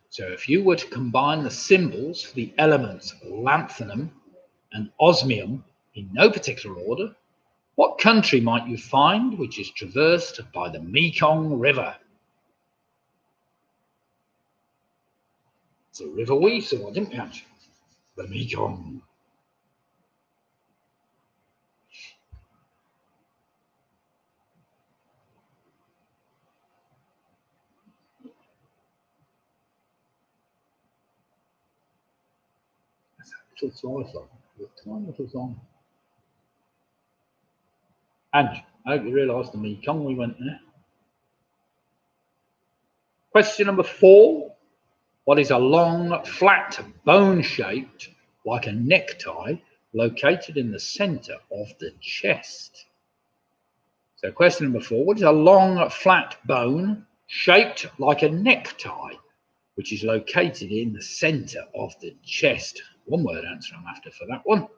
So if you were to combine the symbols for the elements lanthanum and osmium in no particular order, what country might you find which is traversed by the Mekong River? It's a river we saw, didn't we, actually? The Mekong. That's a little song. A tiny little song. And I hope you realise the Mekong, we went there. Question number 4. What is a long, flat, bone-shaped, like a necktie, located in the centre of the chest? So question number 4. What is a long, flat bone shaped like a necktie, which is located in the centre of the chest? One word answer I'm after for that one.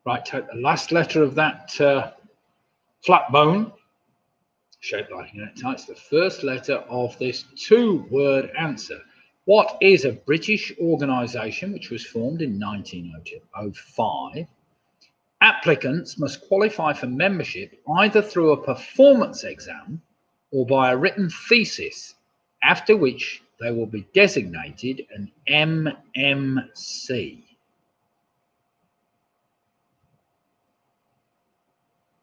Right, take the last letter of that flat bone, shaped like a necktie. It's the first letter of this 2-word answer. What is a British organisation which was formed in 1905? Applicants must qualify for membership either through a performance exam or by a written thesis, after which they will be designated an MMC.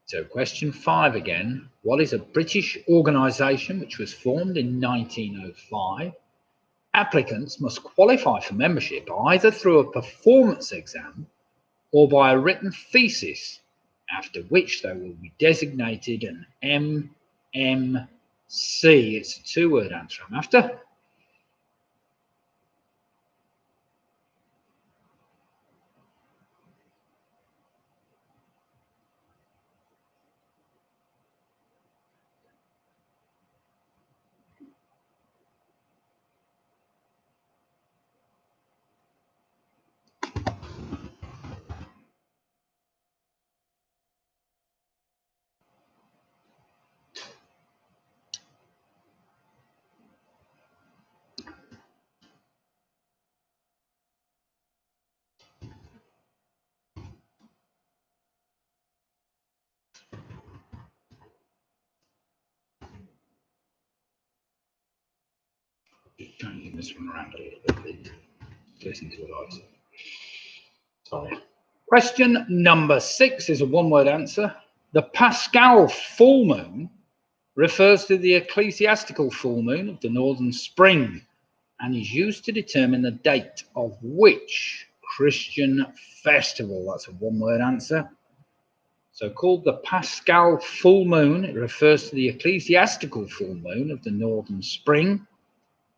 So question 5 again. What is a British organisation which was formed in 1905? Applicants must qualify for membership either through a performance exam or by a written thesis, after which they will be designated an MMC. It's a 2-word answer I'm after. Just changing this one around a little bit. Listen to what I say. Sorry. Question number 6 is a 1-word answer. The Paschal full moon refers to the ecclesiastical full moon of the northern spring and is used to determine the date of which Christian festival? That's a 1-word answer. So called the Paschal full moon, it refers to the ecclesiastical full moon of the northern spring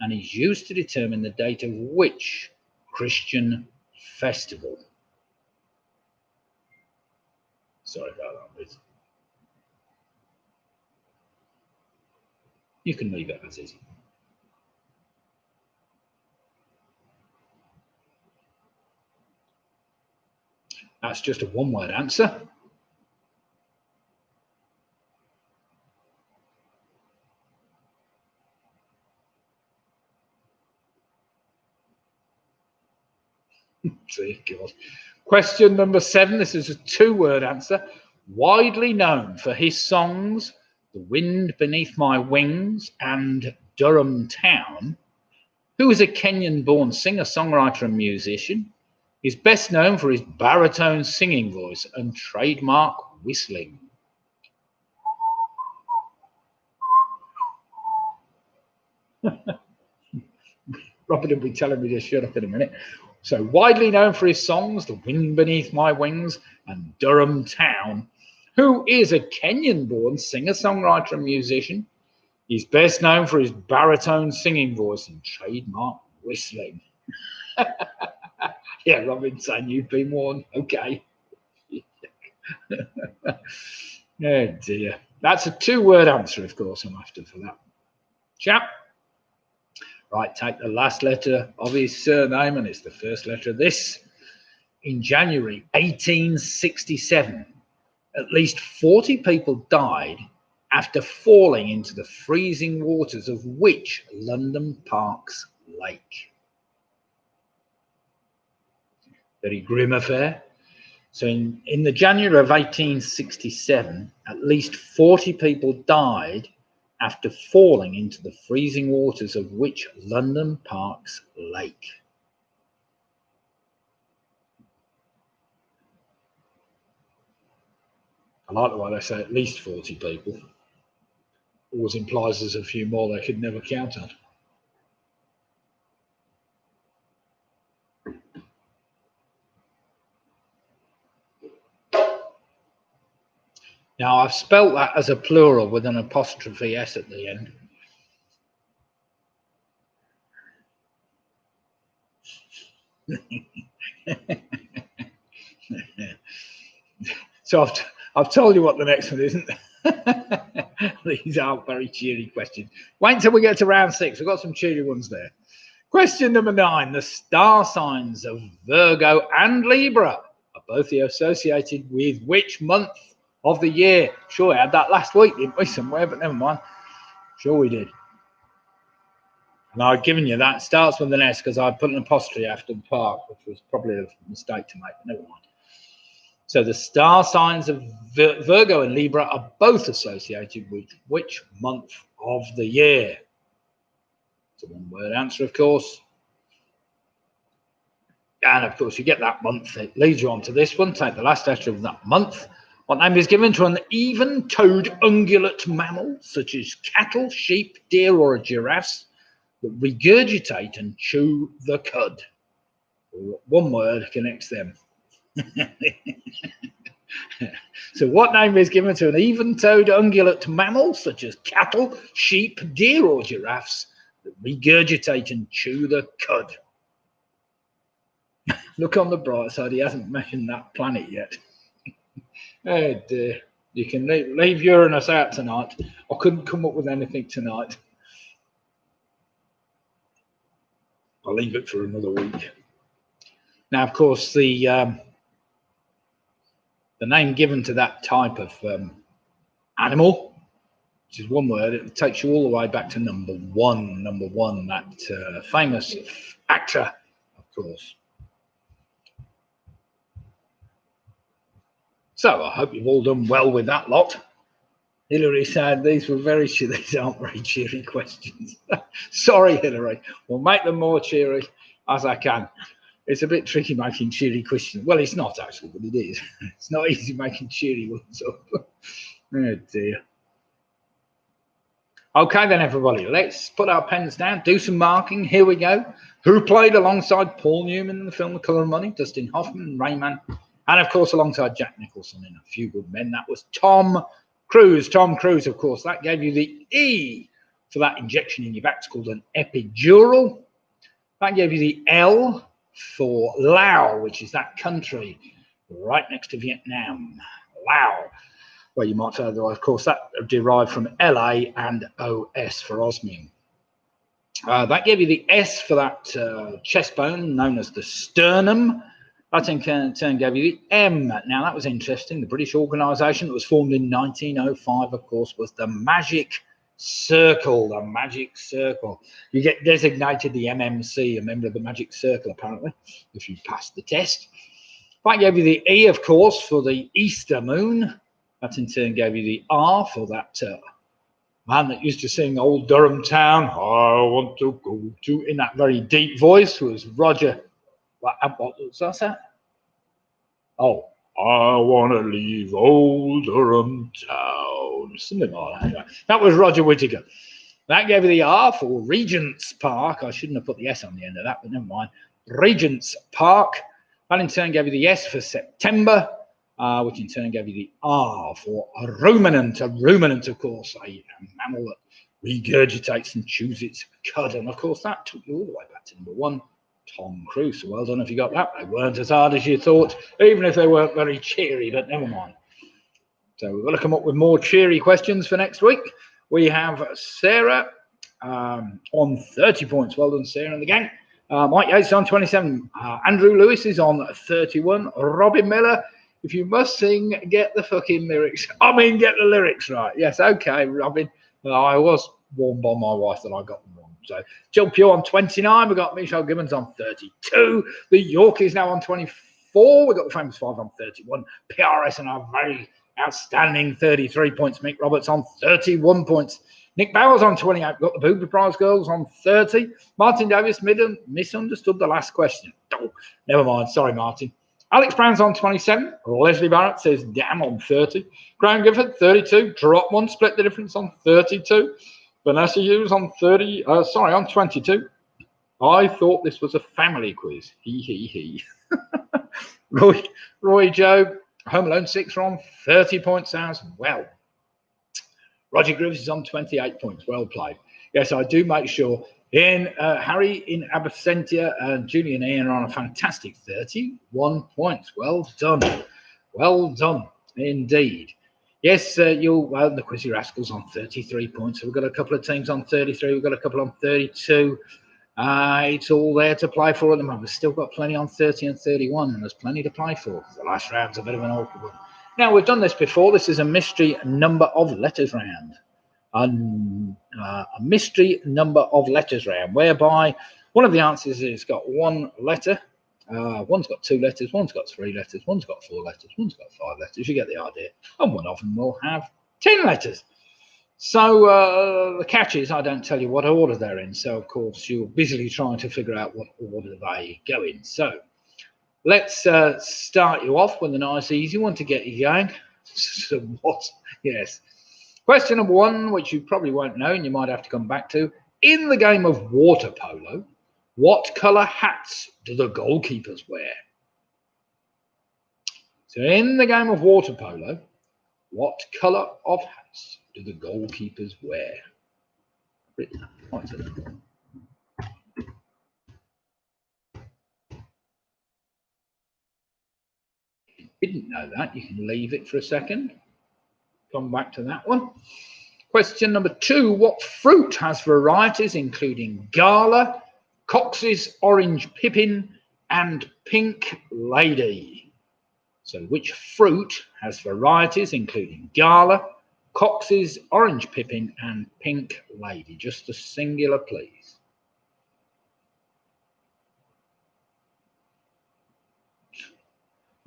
and is used to determine the date of which Christian festival? Sorry about that, Liz. You can leave it as is. That's just a 1-word answer. See, God. Question number 7. This is a 2-word answer. Widely known for his songs The Wind Beneath My Wings and Durham Town, who is a Kenyan-born singer, songwriter and musician. He's best known for his baritone singing voice and trademark whistling. Robert will be telling me to shut up in a minute. So, widely known for his songs, The Wind Beneath My Wings and Durham Town, who is a Kenyan-born singer-songwriter and musician. He's best known for his baritone singing voice and trademark whistling. Yeah, Robin saying you've been warned. Okay. Oh dear. That's a two-word answer, of course, I'm after for that. Chap. Right, take the last letter of his surname, and it's the first letter of this. In January 1867, at least 40 people died after falling into the freezing waters of which London Park's lake? Very grim affair. So in the January of 1867, at least 40 people died after falling into the freezing waters of which London Park's lake? I like the way they say at least 40 people. Always implies there's a few more they could never count on. Now, I've spelt that as a plural with an apostrophe S at the end. So I've told you what the next one isn't. These aren't very cheery questions. Wait until we get to round 6. We've got some cheery ones there. Question number 9. The star signs of Virgo and Libra are both associated with which month of the year? Sure, we had that last week, didn't we, somewhere, but never mind. Sure we did. And I've given you that. It starts with an S because I put an apostrophe after the park, which was probably a mistake to make, but never mind. So the star signs of Virgo and Libra are both associated with which month of the year? It's a one-word answer, of course. And, of course, you get that month. It leads you on to this one. Take the last letter of that month. What name is given to an even-toed ungulate mammal, such as cattle, sheep, deer, or a giraffe, that regurgitate and chew the cud? One word connects them. So what name is given to an even-toed ungulate mammal, such as cattle, sheep, deer, or giraffes, that regurgitate and chew the cud? Look on the bright side, he hasn't mentioned that planet yet. Oh dear. You can leave Uranus out tonight. I couldn't come up with anything tonight. I'll leave it for another week. Now, of course, the name given to that type of animal, which is one word, it takes you all the way back to number one, that famous actor, of course. So I hope you've all done well with that lot. Hilary said these aren't very cheery questions. Sorry, Hilary. We'll make them more cheery as I can. It's a bit tricky making cheery questions. Well, it's not actually, but it is. It's not easy making cheery ones up. Oh dear. Okay then, everybody, let's put our pens down, do some marking. Here we go. Who played alongside Paul Newman in the film The Colour of Money? Dustin Hoffman, Rayman, and of course alongside Jack Nicholson in A Few Good Men. That was Tom Cruise. Tom Cruise, of course. That gave you the E for that injection in your back. It's called an epidural. That gave you the L for Laos, which is that country right next to Vietnam. Laos. Well, you might say otherwise. Of course, that derived from LA and OS for osmium. That gave you the S for that chest bone known as the sternum. That in turn gave you the M. Now, that was interesting. The British organisation that was formed in 1905, of course, was the Magic Circle. The Magic Circle. You get designated the MMC, a member of the Magic Circle, apparently, if you passed the test. That gave you the E, of course, for the Easter moon. That in turn gave you the R for that man that used to sing Old Durham Town, I want to go to, in that very deep voice, was Roger. What was that? Oh, I want to leave Old Durham Town. Something like that. That was Roger Whittaker. That gave you the R for Regent's Park. I shouldn't have put the S on the end of that, but never mind. Regent's Park. That in turn gave you the S for September, which in turn gave you the R for a ruminant. A ruminant, of course, a mammal that regurgitates and chews its cud. And of course, that took you all the way back to number one, Tom Cruise. So well done if you got that. They weren't as hard as you thought, even if they weren't very cheery, but never mind. So we're going to come up with more cheery questions for next week. We have Sarah on 30 points. Well done, Sarah, and the gang. Mike Yates on 27. Andrew Lewis is on 31. Robin Miller, if you must sing, get the fucking lyrics. I mean, get the lyrics right. Yes, okay, Robin. I was warned by my wife that I got them wrong. So Jill Pugh on 29. We've got Michelle Gibbons on 32. The Yorkies now on 24. We've got the Famous Five on 31. PRS and our very outstanding 33 points. Mick Roberts on 31 points. Nick Bowers on 28. We've got the Booby Prize Girls on 30. Martin Davis misunderstood the last question. Oh, never mind. Sorry, Martin. Alex Brown's on 27. Leslie Barrett says, damn, on 30. Graham Gifford, 32. Drop one, split the difference on 32. Vanessa Hughes on 22. I thought this was a family quiz. He. Roy Joe, Home Alone 6 are on 30 points as well. Roger Griffiths is on 28 points. Well played. Yes, I do make sure. Harry in absentia and Julian Ian are on a fantastic 31 points. Well done. Well done indeed. Yes, the Quizzy Rascals on 33 points. So we've got a couple of teams on 33. We've got a couple on 32. It's all there to play for at the moment. We've still got plenty on 30 and 31, and there's plenty to play for. The last round's a bit of an awkward one. Now, we've done this before. This is a mystery number of letters round. A mystery number of letters round, whereby one of the answers has got one letter, one's got two letters, one's got three letters, one's got four letters, one's got five letters. You get the idea. And one of them will have 10 letters. So the catch is I don't tell you what order they're in. So, of course, you're busily trying to figure out what order they go in. So let's start you off with a nice, easy one to get you going. Yes. Question number one, which you probably won't know and you might have to come back to. In the game of water polo, what colour hats do the goalkeepers wear? So in the game of water polo, what colour of hats do the goalkeepers wear? Didn't know that. You can leave it for a second. Come back to that one. Question number two. What fruit has varieties including Gala, Cox's Orange Pippin, and Pink Lady? So which fruit has varieties including Gala, Cox's Orange Pippin, and Pink Lady? Just a singular, please.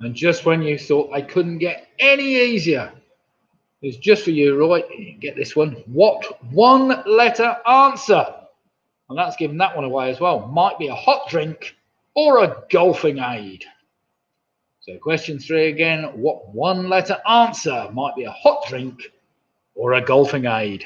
And just when you thought they couldn't get any easier, it's just for you, Roy. Get this one. What one-letter answer? And that's giving that one away as well. Might be a hot drink or a golfing aid. So question three again. What one-letter answer might be a hot drink or a golfing aid?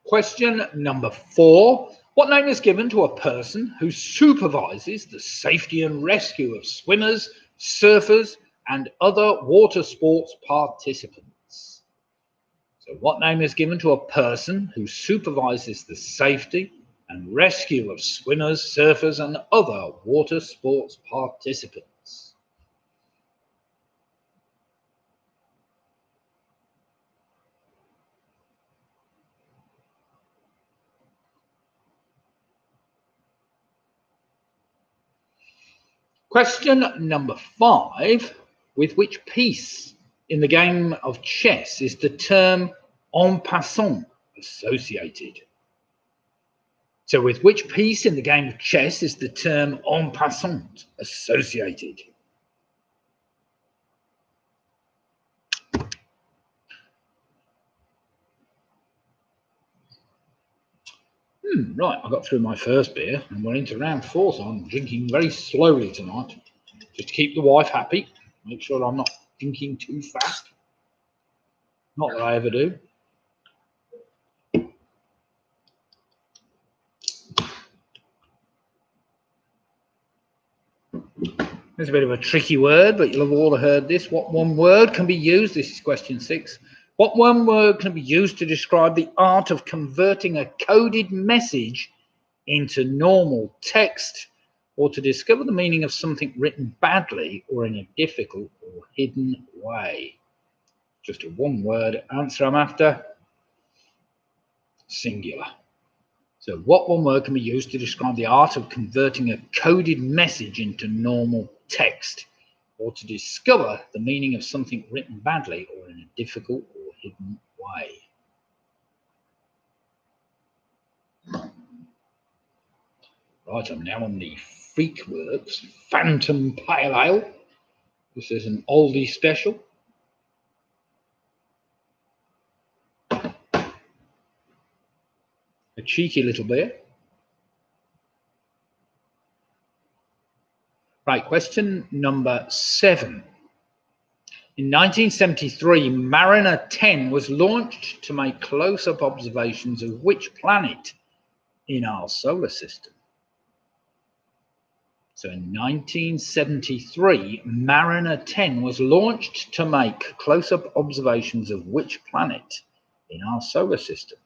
Question number four. What name is given to a person who supervises the safety and rescue of swimmers, surfers, and other water sports participants? So what name is given to a person who supervises the safety and rescue of swimmers, surfers, and other water sports participants? Question number five. With which piece in the game of chess is the term en passant associated? So with which piece in the game of chess is the term en passant associated? Right, I got through my first beer and we're into round 4, so I'm drinking very slowly tonight, just to keep the wife happy, make sure I'm not drinking too fast. Not that I ever do. There's a bit of a tricky word, but you'll have all heard this. What one word can be used? This is question 6. What one word can be used to describe the art of converting a coded message into normal text, or to discover the meaning of something written badly or in a difficult or hidden way? Just a one-word answer I'm after. Singular. So what one word can be used to describe the art of converting a coded message into normal text, or to discover the meaning of something written badly or in a difficult or hidden way? Right, I'm now on the Freakworks Phantom Pale Ale. This is an oldie special. A cheeky little beer. Right, question number 7. In 1973, Mariner 10 was launched to make close-up observations of which planet in our solar system? So in 1973, Mariner 10 was launched to make close-up observations of which planet in our solar system?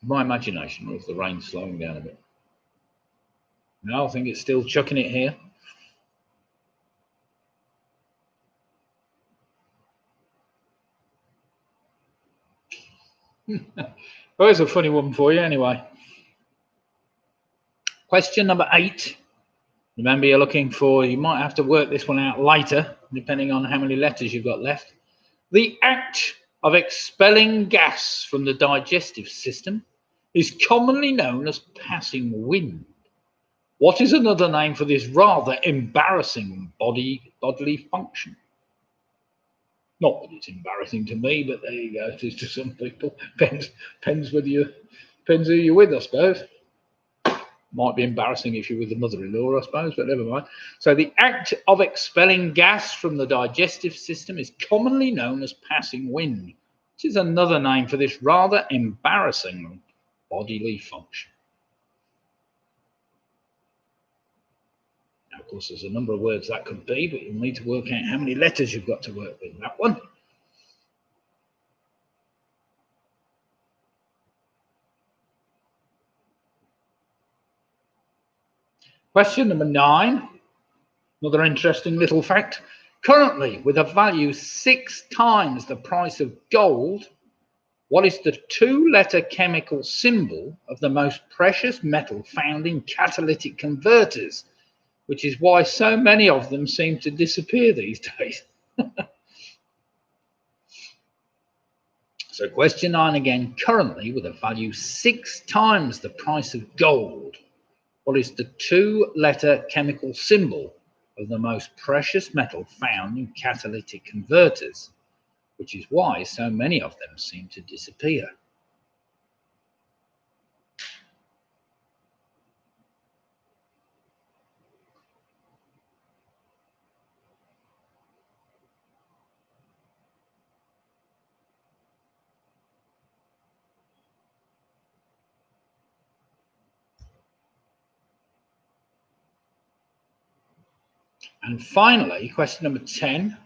My imagination, or is the rain slowing down a bit? No, I think it's still chucking it here. Well, it's a funny one for you anyway. Question number 8. Remember, you're looking for, you might have to work this one out later, depending on how many letters you've got left. The act of expelling gas from the digestive system is commonly known as passing wind. What is another name for this rather embarrassing bodily function? Not that it's embarrassing to me, but there you go. It is to some people. Depends whether depends who you're with, I suppose. Might be embarrassing if you're with the mother-in-law, I suppose, but never mind. So the act of expelling gas from the digestive system is commonly known as passing wind, which is another name for this rather embarrassing bodily function. Now, of course, there's a number of words that could be, but you'll need to work out how many letters you've got to work with in that one. Question number 9, another interesting little fact. Currently, with a value 6 times the price of gold, what is the 2-letter chemical symbol of the most precious metal found in catalytic converters, which is why so many of them seem to disappear these days? So question 9 again. Currently, with a value 6 times the price of gold, what is the 2-letter chemical symbol of the most precious metal found in catalytic converters, which is why so many of them seem to disappear? And finally, question number 10,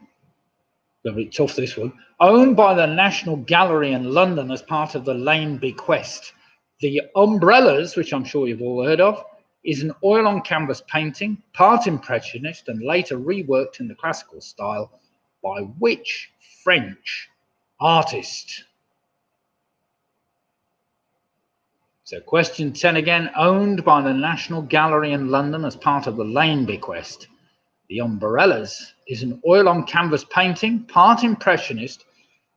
a bit tough this one. Owned by the National Gallery in London as part of the Lane bequest, the Umbrellas, which I'm sure you've all heard of, is an oil on canvas painting, part impressionist and later reworked in the classical style by which French artist? So question 10 again. Owned by the National Gallery in London as part of the Lane bequest, the Umbrellas is an oil on canvas painting, part impressionist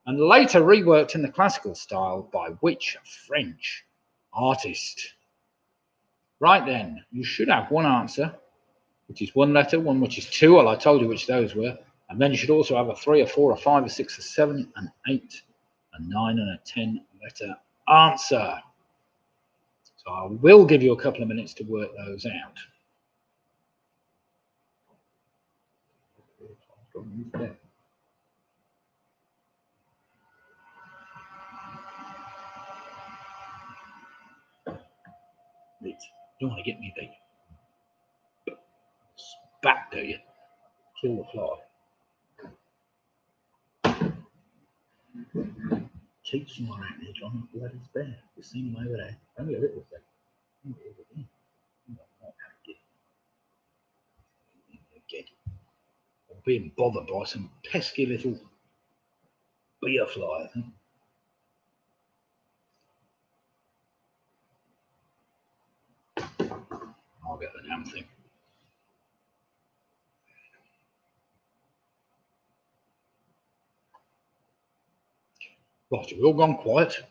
and later reworked in the classical style by which French artist? Right then, you should have one answer, which is one letter, one which is two. Well, I told you which those were, And then you should also have a 3, a 4, a 5, a 6, a 7, an 8, a 9, and a 10 letter answer. So I will give you a couple of minutes to work those out. You don't want to get me the spat, do you? Kill the fly. Keep some more out there, John. Let us bear. You see them over there. Only a little bit. Again. I'm being bothered by some pesky little beer fly, I think. I'll get the damn thing. Right, have we all gone quiet?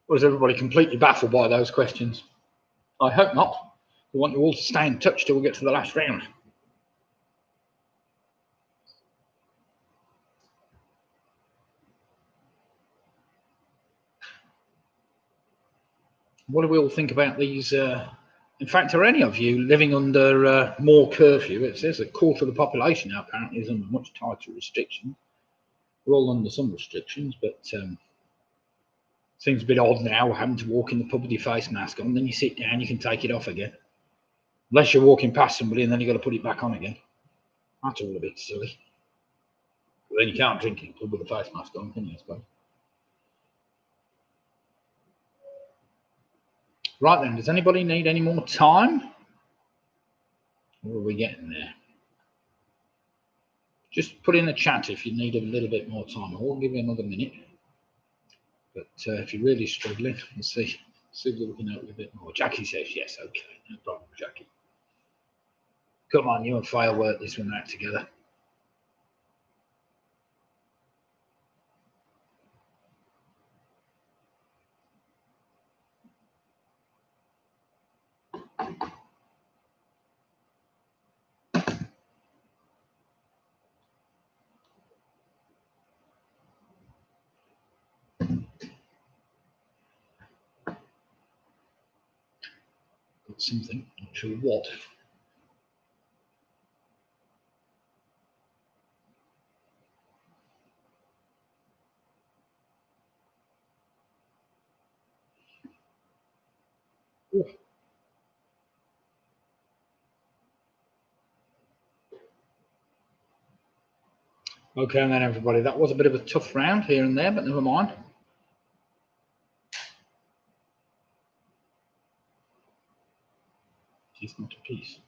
Or is everybody completely baffled by those questions? I hope not. We want you all to stay in touch till we get to the last round. What do we all think about these? In fact, are any of you living under more curfew? It says a quarter of the population now apparently is under much tighter restrictions. We're all under some restrictions, but seems a bit odd now having to walk in the pub with your face mask on. Then you sit down, you can take it off again. Unless you're walking past somebody and then you've got to put it back on again. That's all a bit silly. But then you can't drink in the pub with a face mask on, can you, I suppose? Right then, does anybody need any more time? Or are we getting there? Just put in the chat if you need a little bit more time. I will give you another minute. But if you're really struggling, we'll see if we can help you a bit more. Jackie says yes, okay, no problem, Jackie. Come on, you and Faye will work this one out together. Got something, not sure what. Ooh. Okay, then everybody, that was a bit of a tough round here and there, but never mind. She's not a piece.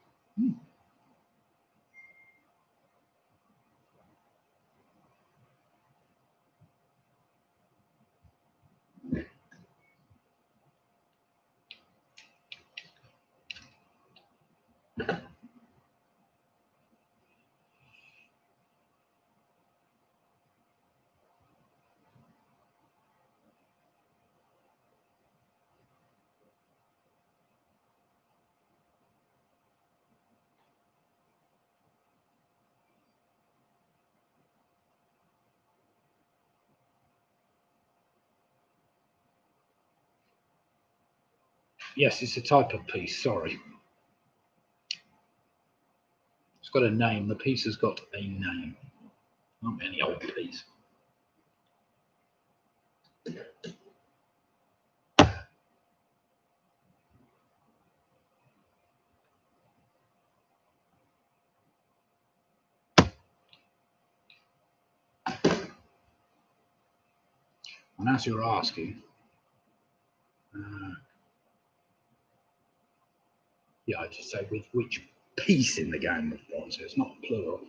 Yes, it's a type of piece, sorry. It's got a name. The piece has got a name. Not any old piece. And as you're asking, yeah, I just say with which piece in the game of Bond, so it's not plural.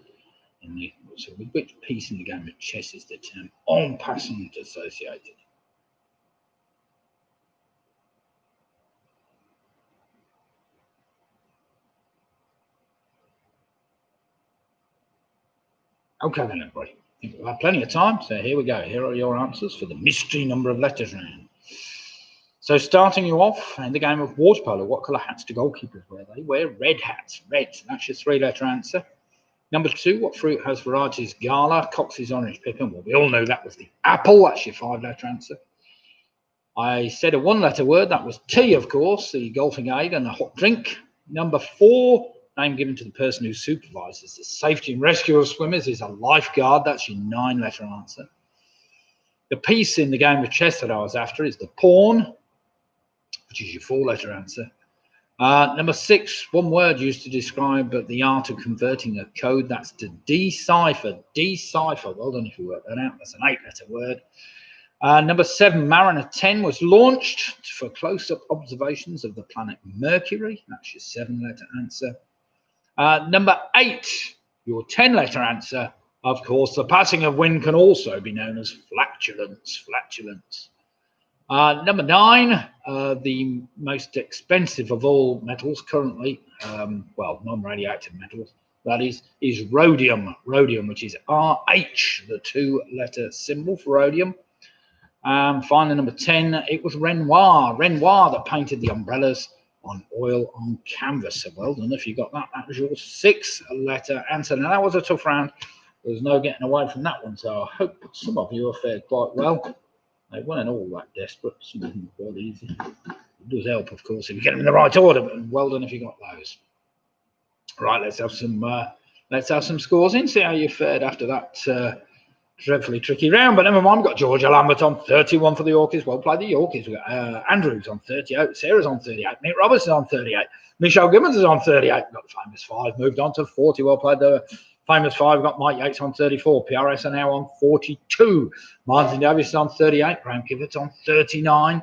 So with which piece in the game of chess is the term en passant associated? Okay then, everybody. We'll have plenty of time, so here we go. Here are your answers for the mystery number of letters round. So starting you off in the game of water polo, what colour hats do goalkeepers wear? They wear red hats. Red. So that's your 3-letter answer. Number 2, what fruit has varieties Gala, Cox's orange pippin? Well, we all know that was the apple. That's your 5-letter answer. I said a 1-letter word. That was tea, of course, the golfing aid and a hot drink. Number 4, name given to the person who supervises the safety and rescue of swimmers is a lifeguard. That's your 9-letter answer. The piece in the game of chess that I was after is the pawn, which is your 4-letter answer. Number 6, one word used to describe the art of converting a code. That's to decipher. Decipher. Well done if you work that out. That's an 8-letter word. Number 7, Mariner 10 was launched for close-up observations of the planet Mercury. That's your 7-letter answer. Number 8, your 10-letter answer. Of course, the passing of wind can also be known as flatulence. Flatulence. Number 9, the most expensive of all metals currently, non-radioactive metals, that is rhodium. Rhodium, which is RH, the 2-letter symbol for rhodium. Finally, number 10, it was Renoir. Renoir that painted the umbrellas on oil on canvas. So well done if you got that. That was your 6-letter answer. Now, that was a tough round. There's no getting away from that one. So I hope some of you have fared quite well. They weren't all that desperate. Some of them were quite easy. It does help, of course, if you get them in the right order. But well done if you got those. Right, let's have some scores in. See how you fared after that dreadfully tricky round. But never mind. We've got Georgia Lambert on 31 for the Yorkies. Well played, the Yorkies. We've got Andrews on 38. Sarah's on 38. Nick Roberts is on 38. Michelle Gibbons is on 38. We've got the famous 5. Moved on to 40. Well played, the famous 5. We've got Mike Yates on 34. PRS are now on 42. Martin Davis is on 38. Graham Kivett's on 39.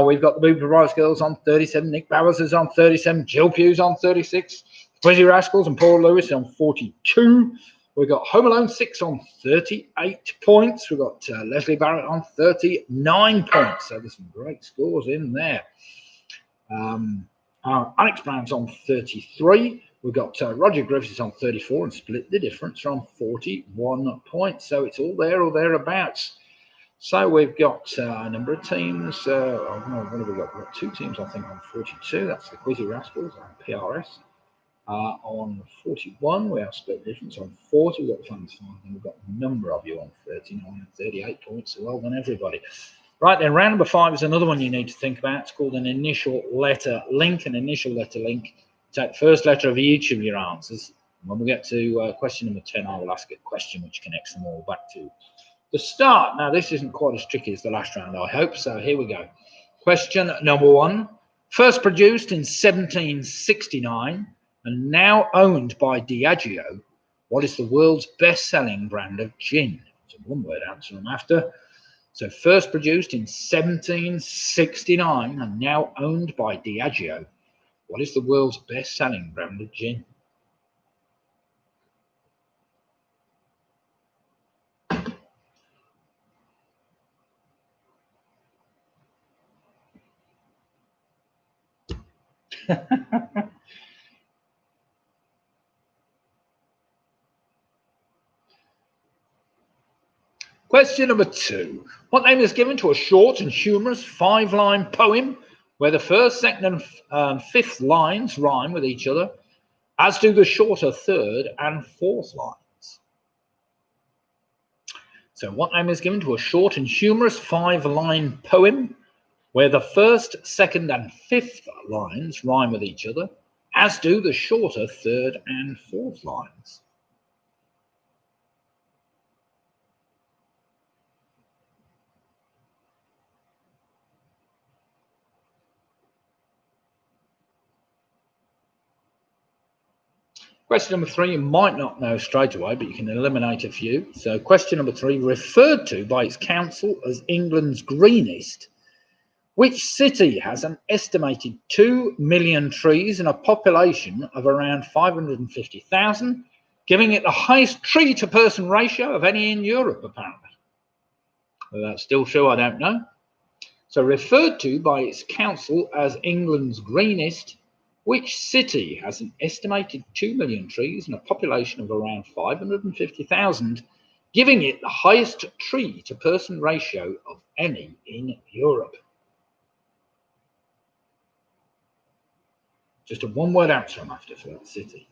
We've got the Booper Rice Girls on 37. Nick Bowers is on 37. Jill Pugh's on 36. Quizzy Rascals and Paul Lewis on 42. We've got Home Alone 6 on 38 points. We've got Leslie Barrett on 39 points. So there's some great scores in there. Alex Brown's on 33. We've got Roger Griffiths on 34 and split the difference on 41 points. So it's all there or thereabouts. So we've got a number of teams. What have we got? We've got 2 teams, I think, on 42. That's the Quizzy Rascals and PRS. On 41, we have split difference. On 40, we've got the Fans 5, and we've got a number of you on 39 and 38 points. So well done, everybody. Right then, round number 5 is another one you need to think about. It's called an initial letter link. An initial letter link. Take the first letter of each of your answers. When we get to question number 10, I will ask a question which connects them all back to the start. Now, this isn't quite as tricky as the last round, I hope. So here we go. Question number 1. First produced in 1769 and now owned by Diageo, what is the world's best-selling brand of gin? It's a one-word answer I'm after. So first produced in 1769 and now owned by Diageo, what is the world's best-selling brand of gin? Question number 2. What name is given to a short and humorous 5-line poem where the first, second, and fifth lines rhyme with each other, as do the shorter third and fourth lines? So what name is given to a short and humorous 5-line poem where the first, second, and fifth lines rhyme with each other, as do the shorter third and fourth lines? Question number 3, you might not know straight away, but you can eliminate a few. So question number 3, referred to by its council as England's greenest, which city has an estimated 2 million trees and a population of around 550,000, giving it the highest tree-to-person ratio of any in Europe, apparently? Whether that's still true, I don't know. So referred to by its council as England's greenest, which city has an estimated 2 million trees and a population of around 550,000, giving it the highest tree-to-person ratio of any in Europe? Just a one-word answer I'm after for that city.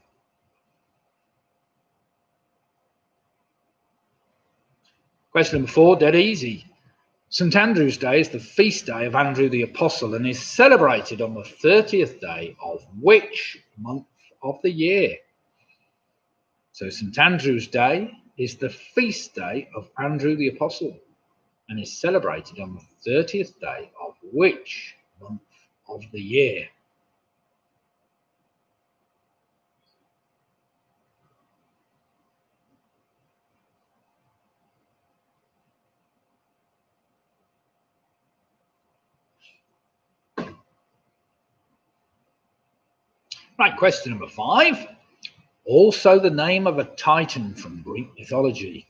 Question number 4, dead easy. St. Andrew's Day is the feast day of Andrew the Apostle and is celebrated on the 30th day of which month of the year? So St. Andrew's Day is the feast day of Andrew the Apostle and is celebrated on the 30th day of which month of the year? Right, question number 5. Also the name of a Titan from Greek mythology.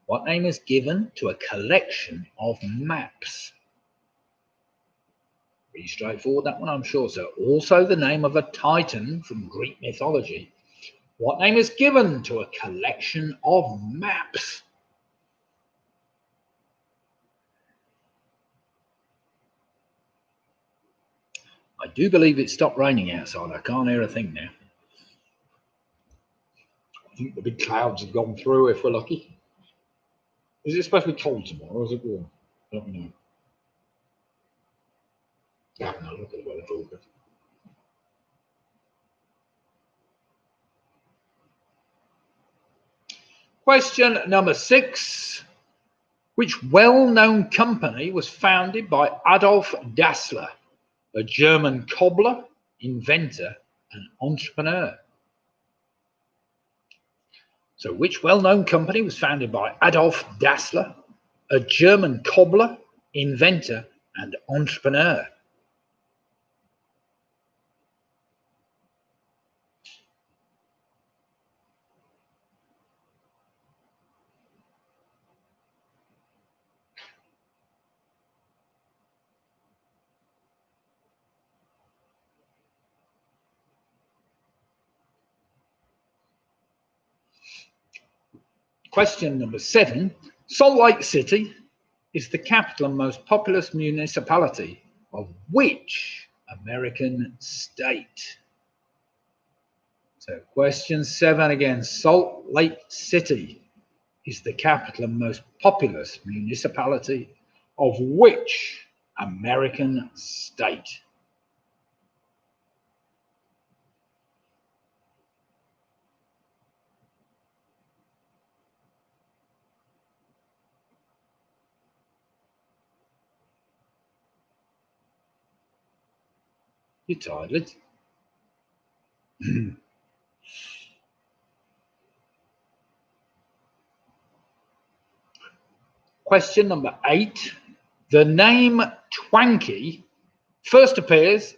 What name is given to a collection of maps? Pretty straightforward, that one, I'm sure. So also the name of a Titan from Greek mythology. What name is given to a collection of maps? I do believe it stopped raining outside. I can't hear a thing now. I think the big clouds have gone through if we're lucky. Is it supposed to be cold tomorrow or is it warm? I don't know. I haven't had a look at the weather forecast. Question number 6. Which well-known company was founded by Adolf Dassler, a German cobbler, inventor, and entrepreneur? So which well-known company was founded by Adolf Dassler, a German cobbler, inventor, and entrepreneur? Question number 7. Salt Lake City is the capital and most populous municipality of which American state? So question 7 again. Salt Lake City is the capital and most populous municipality of which American state? You're tired. Question number 8. The name Twankey first appears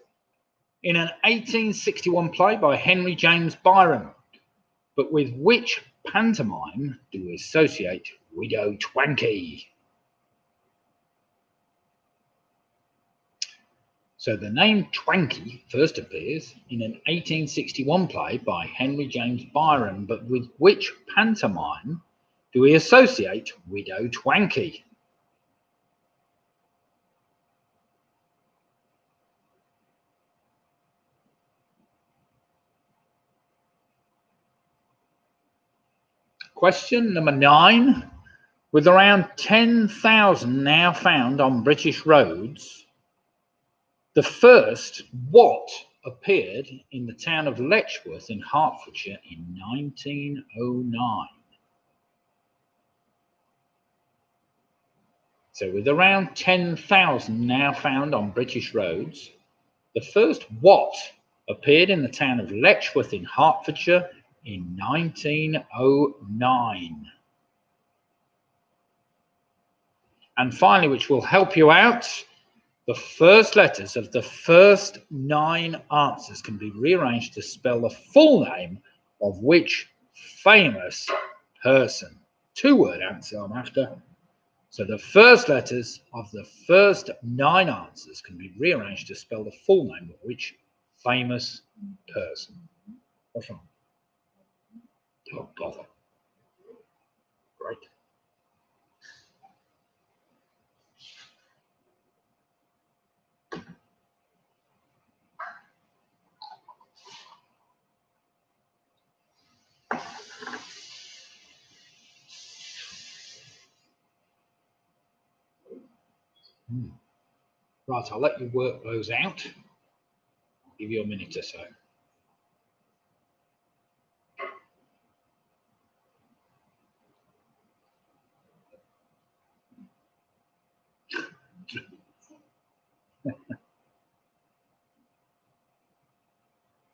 in an 1861 play by Henry James Byron, but with which pantomime do we associate Widow Twankey? So the name Twankey first appears in an 1861 play by Henry James Byron, but with which pantomime do we associate Widow Twankey? Question number 9. With around 10,000 now found on British roads, the first what appeared in the town of Letchworth in Hertfordshire in 1909? So with around 10,000 now found on British roads, the first what appeared in the town of Letchworth in Hertfordshire in 1909. And finally, which will help you out, the first letters of the first 9 answers can be rearranged to spell the full name of which famous person? 2-word answer I'm after. So the first letters of the first 9 answers can be rearranged to spell the full name of which famous person? What's wrong? Don't bother. Great. Right, I'll let you work those out. I'll give you a minute or so.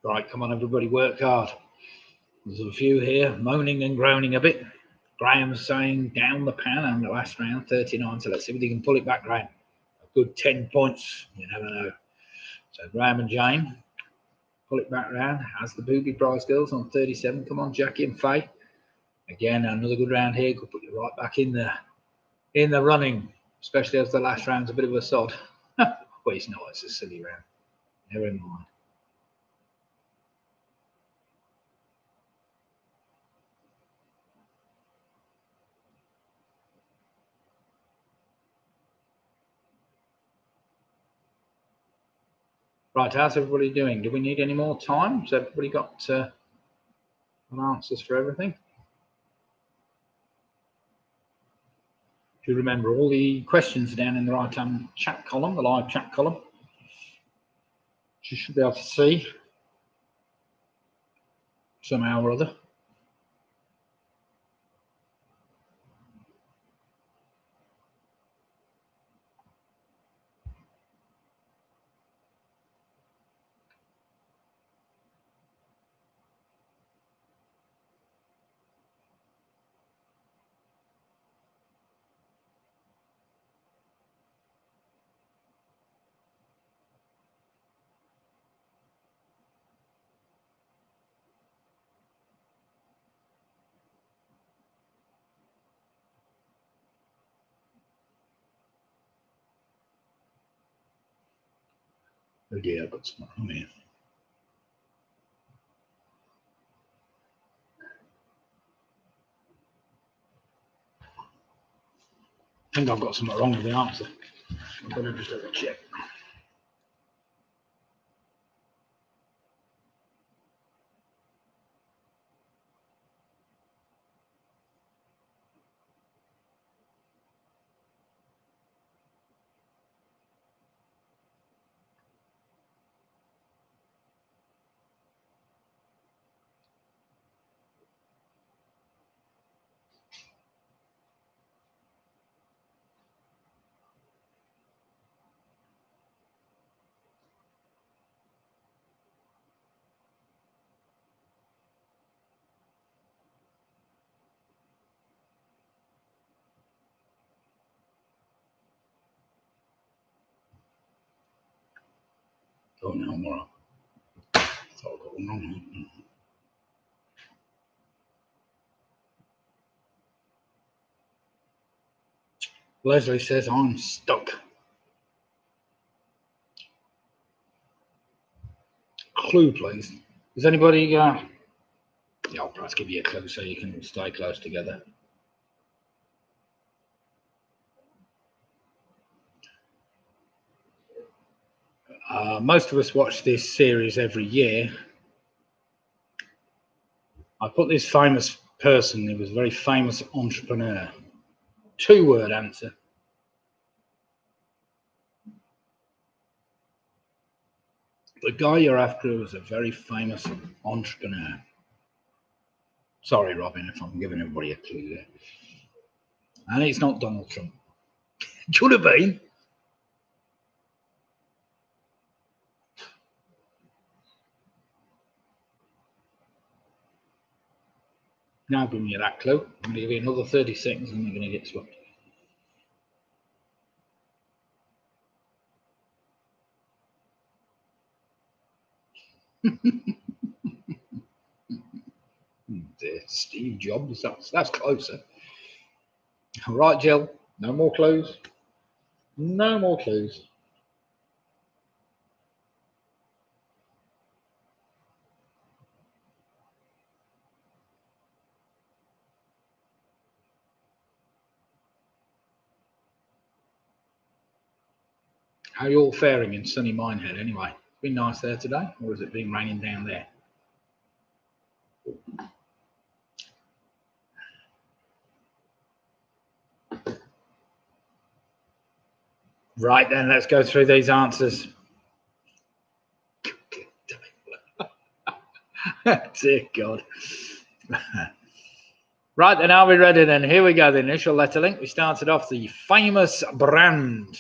Right, come on, everybody, work hard. There's a few here moaning and groaning a bit. Graham's saying down the pan on the last round, 39. So let's see if he can pull it back, Graham. A good 10 points. You never know. So Graham and Jane pull it back round. As the booby prize girls on 37. Come on, Jackie and Faye. Again, another good round here. Could put you right back in the running, especially as the last round's a bit of a sod. Well, it's not. It's a silly round. Never mind. Right, how's everybody doing? Do we need any more time? Has everybody got answers for everything? If you remember, all the questions are down in the right-hand chat column, the live chat column. You should be able to see somehow or other. Oh dear, I've got something wrong here. I think I've got something wrong with the answer. I'm going to just have a check. Oh no, I'm all right. I thought I got one wrong. Leslie says I'm stuck. Clue, please. Does anybody? Yeah, I'll perhaps give you a clue so you can stay close together. Most of us watch this series every year. I put this famous person. He was a very famous entrepreneur. 2-word answer. The guy you're after was a very famous entrepreneur. Sorry, Robin, if I'm giving everybody a clue there. And it's not Donald Trump. It should have been. Now giving you that clue. I'm going to give you another 30 seconds and you're going to get swapped. Steve Jobs, that's closer. All right, Jill, no more clues. No more clues. How are you all faring in sunny Minehead anyway? It's been nice there today, or has it been raining down there? Right then, let's go through these answers. Dear God. Right then, are we ready then? Here we go. The initial letter link. We started off the famous brand.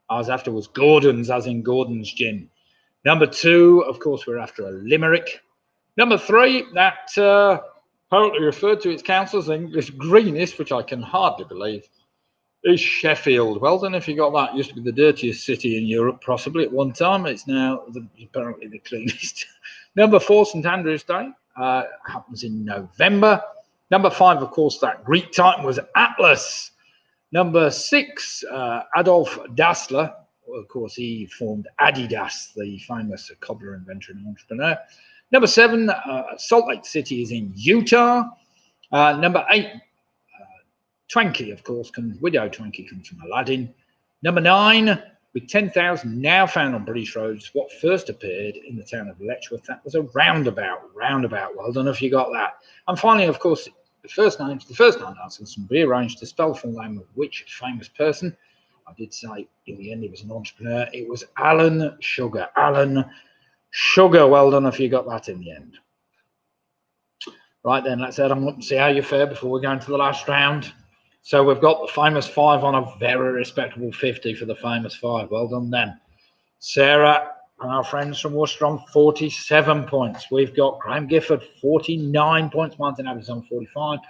Ours after was Gordon's, as in Gordon's Gin. Number 2, of course, we're after a limerick. Number 3, that apparently referred to its council as English greenest, which I can hardly believe, is Sheffield. Well done if you got that. It used to be the dirtiest city in Europe, possibly at one time. It's now apparently the cleanest. Number 4, St Andrew's Day, happens in November. Number 5, of course, that Greek titan was Atlas. Number 6, Adolf Dassler. Well, of course, he formed Adidas, the famous cobbler, inventor, and entrepreneur. Number 7, Salt Lake City is in Utah. Number 8, Twanky, of course, Widow Twanky comes from Aladdin. Number 9, with 10,000 now found on British roads, what first appeared in the town of Letchworth. That was a roundabout. Well done if you got that. And finally, of course, the first nine answers can be arranged to spell the name of which famous person. I did say in the end he was an entrepreneur. It was Alan Sugar. Alan Sugar. Well done if you got that in the end. Right then, let's head on up and see how you fare before we go into the last round. So we've got the famous 5 on a very respectable 50 for the famous 5. Well done then. Sarah and our friends from Worcester on 47 points. We've got Graham Gifford, 49 points. Martin Abbott on 45.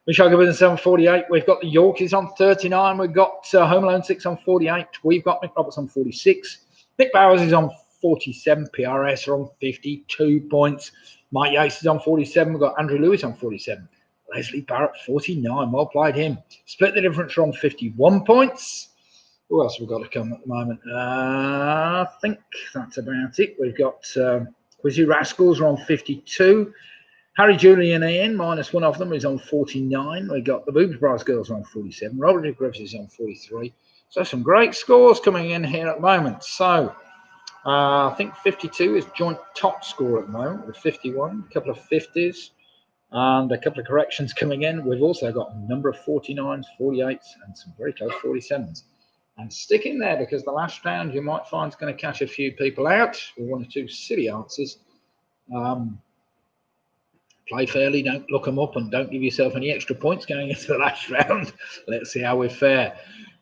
Michelle Gibbons on 48. We've got the Yorkies on 39. We've got Home Alone 6 on 48. We've got Mick Roberts on 46. Nick Bowers is on 47. PRS are on 52 points. Mike Yates is on 47. We've got Andrew Lewis on 47. Leslie Barrett, 49. Well played him. Split the difference on 51 points. Who else have we got to come at the moment? I think that's about it. We've got Quizzy Rascals are on 52. Harry, Julie and Ian, minus one of them, is on 49. We've got the Boobs Brass Girls on 47. Robert Griffiths is on 43. So some great scores coming in here at the moment. So I think 52 is joint top score at the moment with 51. A couple of 50s. And a couple of corrections coming in. We've also got a number of 49s, 48s, and some very close 47s. And stick in there because the last round you might find is going to catch a few people out with 1 or 2 silly answers. Play fairly, don't look them up, and don't give yourself any extra points going into the last round. Let's see how we fare.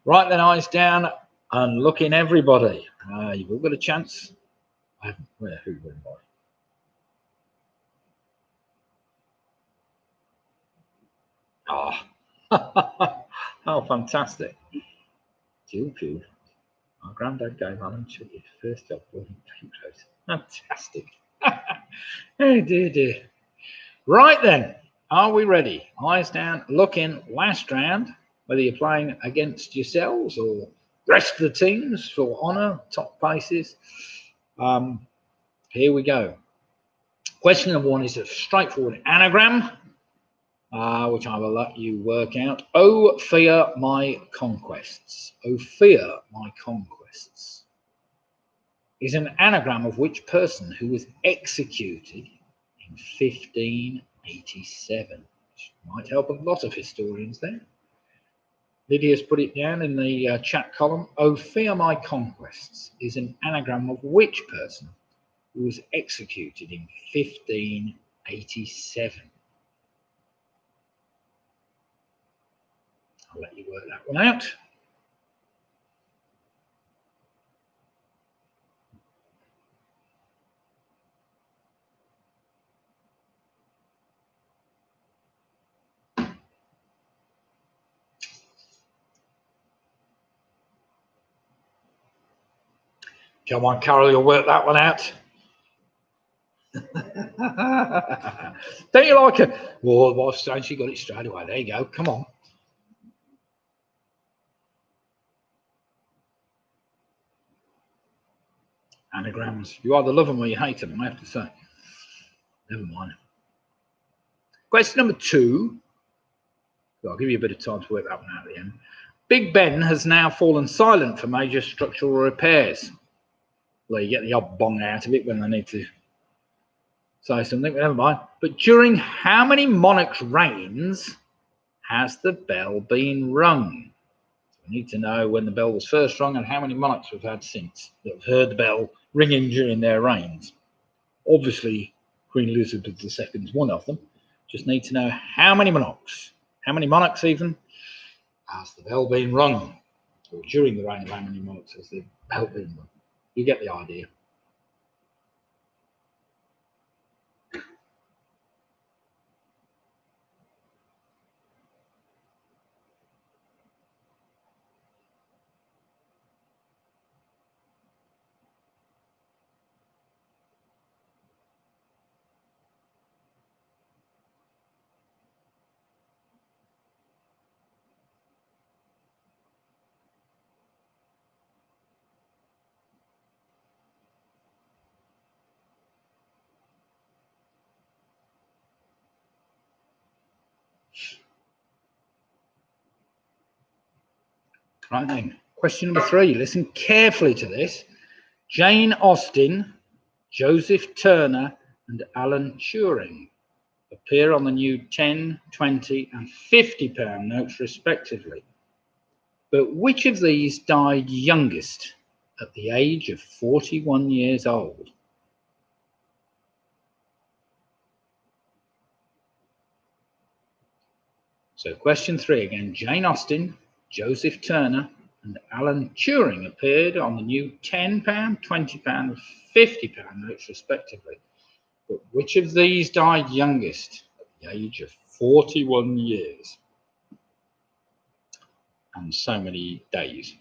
Right then, eyes down and look in, everybody. You've all got a chance. Who won by? Oh, fantastic. Jill. Our granddad gave Alan Chuck his first job building paint roads. Fantastic. Oh, dear. Right then, are we ready? Eyes down, look in, last round, whether you're playing against yourselves or the rest of the teams for honour, top places. Here we go. Question number 1 is a straightforward anagram, which I will let you work out. Oh, fear my conquests. Oh, fear my conquests is an anagram of which person who was executed in 1587. Which might help a lot of historians there. Lydia's put it down in the chat column. Oh, fear my conquests is an anagram of which person who was executed in 1587. I'll let you work that one out. Come on, Carol, you'll work that one out. Don't you like it? Whoa, what's strange? She got it straight away. There you go. Come on. Anagrams. You either love them or you hate them, I have to say. Never mind. Question number 2. I'll give you a bit of time to work that one out at the end. Big Ben has now fallen silent for major structural repairs. Well, you get the odd bong out of it when they need to say something, but never mind. But during how many monarchs' reigns has the bell been rung? need to know when the bell was first rung and how many monarchs we've had since that have heard the bell ringing during their reigns. Obviously, Queen Elizabeth II is one of them. Just need to know how many monarchs even, has the bell been rung, or during the reign of how many monarchs has the bell been rung. You get the idea. Right then, question number 3. Listen carefully to this. Jane Austen, Joseph Turner, and Alan Turing appear on the new 10, 20, and £50 notes, respectively. But which of these died youngest at the age of 41 years old? So question 3 again. Jane Austen, Joseph Turner, and Alan Turing appeared on the new £10, £20, and £50 notes, respectively. But which of these died youngest at the age of 41 years and so many days?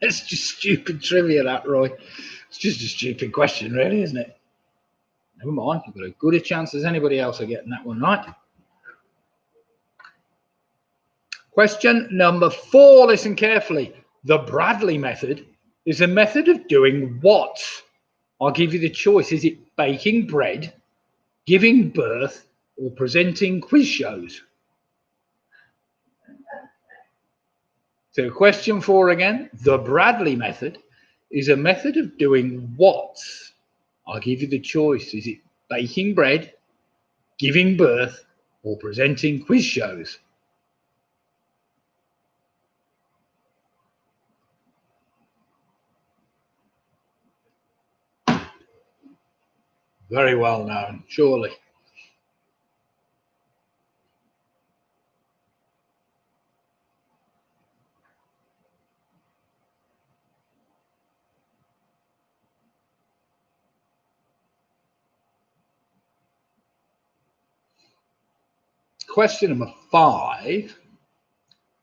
It's just stupid trivia, that, Roy. It's just a stupid question, really, isn't it? Never mind, you've got as good a chance as anybody else of getting that one right. Question number 4, listen carefully. The Bradley method is a method of doing what? I'll give you the choice. Is it baking bread, giving birth, or presenting quiz shows? So question 4 again. The Bradley method is a method of doing what? I'll give you the choice. Is it baking bread, giving birth, or presenting quiz shows? Very well known, surely. Question number 5.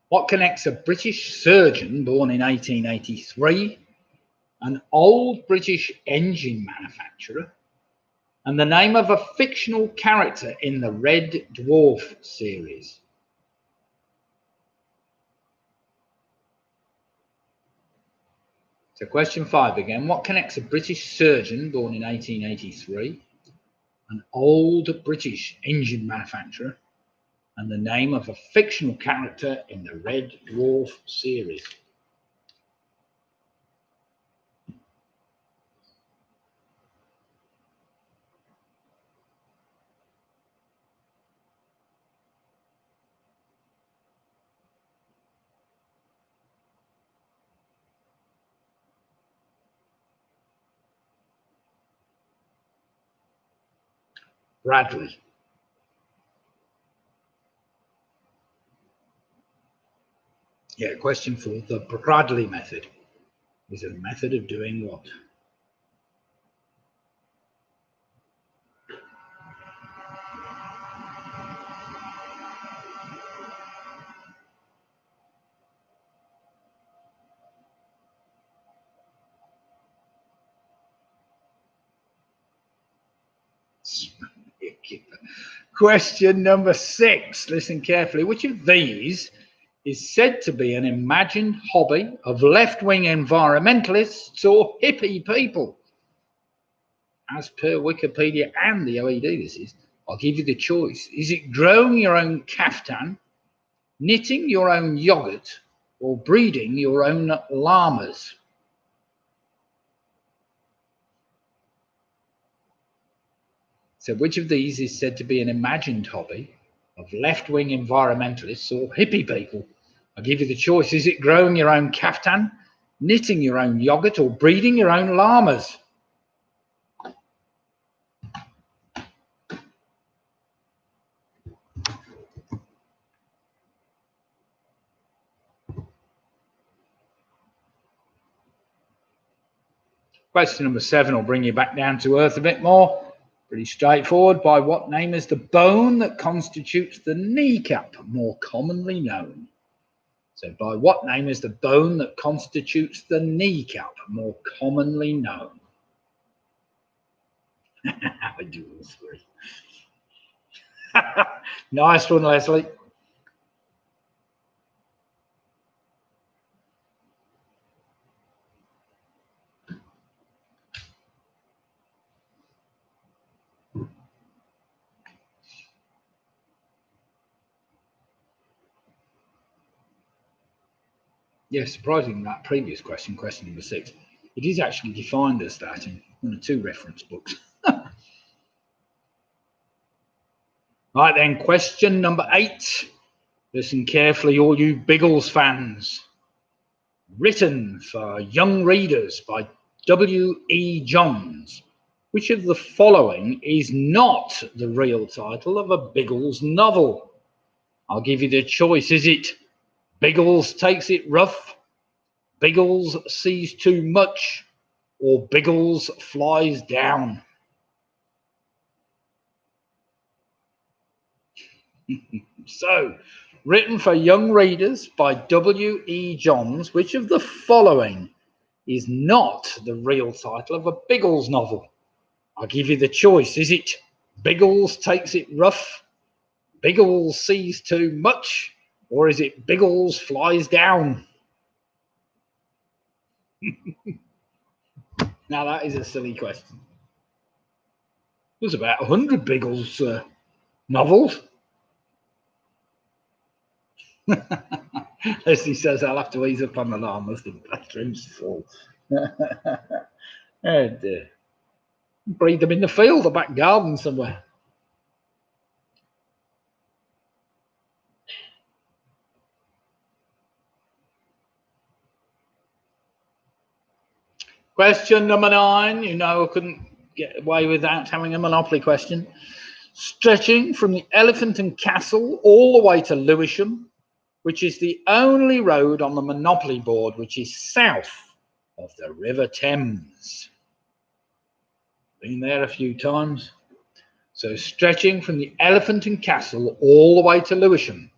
What connects a British surgeon born in 1883, an old British engine manufacturer, and the name of a fictional character in the Red Dwarf series? So question 5 again. What connects a British surgeon born in 1883, an old British engine manufacturer, and the name of a fictional character in the Red Dwarf series? Bradley. Yeah, question 4. The Bradley method is a method of doing what? Question number 6. Listen carefully. Which of these is said to be an imagined hobby of left-wing environmentalists or hippie people. As per Wikipedia and the OED, this is. I'll give you the choice. Is it growing your own kaftan, knitting your own yogurt, or breeding your own llamas? So which of these is said to be an imagined hobby of left-wing environmentalists or hippie people? I'll give you the choice. Is it growing your own kaftan, knitting your own yogurt, or breeding your own llamas? Question number 7 will bring you back down to earth a bit more. Pretty straightforward. By what name is the bone that constitutes the kneecap more commonly known? So by what name is the bone that constitutes the kneecap more commonly known? I do all three. Nice one, Leslie. Yeah, surprising that previous question, question number 6, it is actually defined as that in one or two reference books. Right then, question number 8. Listen carefully, all you Biggles fans. Written for young readers by W.E. Johns. Which of the following is not the real title of a Biggles novel? I'll give you the choice. Is it Biggles Takes It Rough, Biggles Sees Too Much, or Biggles Flies Down? So, written for young readers by W.E. Johns, which of the following is not the real title of a Biggles novel? I'll give you the choice. Is it Biggles Takes It Rough, Biggles Sees Too Much, or is it Biggles Flies Down? Now that is a silly question. There's about 100 Biggles novels. Leslie says I'll have to ease up on the llamas. The bathroom's full. Oh dear. Breed them in the field, the back garden somewhere. Question number 9. You know I couldn't get away without having a Monopoly question. Stretching from the Elephant and Castle all the way to Lewisham, which is the only road on the Monopoly board which is south of the River Thames. Been there a few times. So stretching from the Elephant and Castle all the way to Lewisham,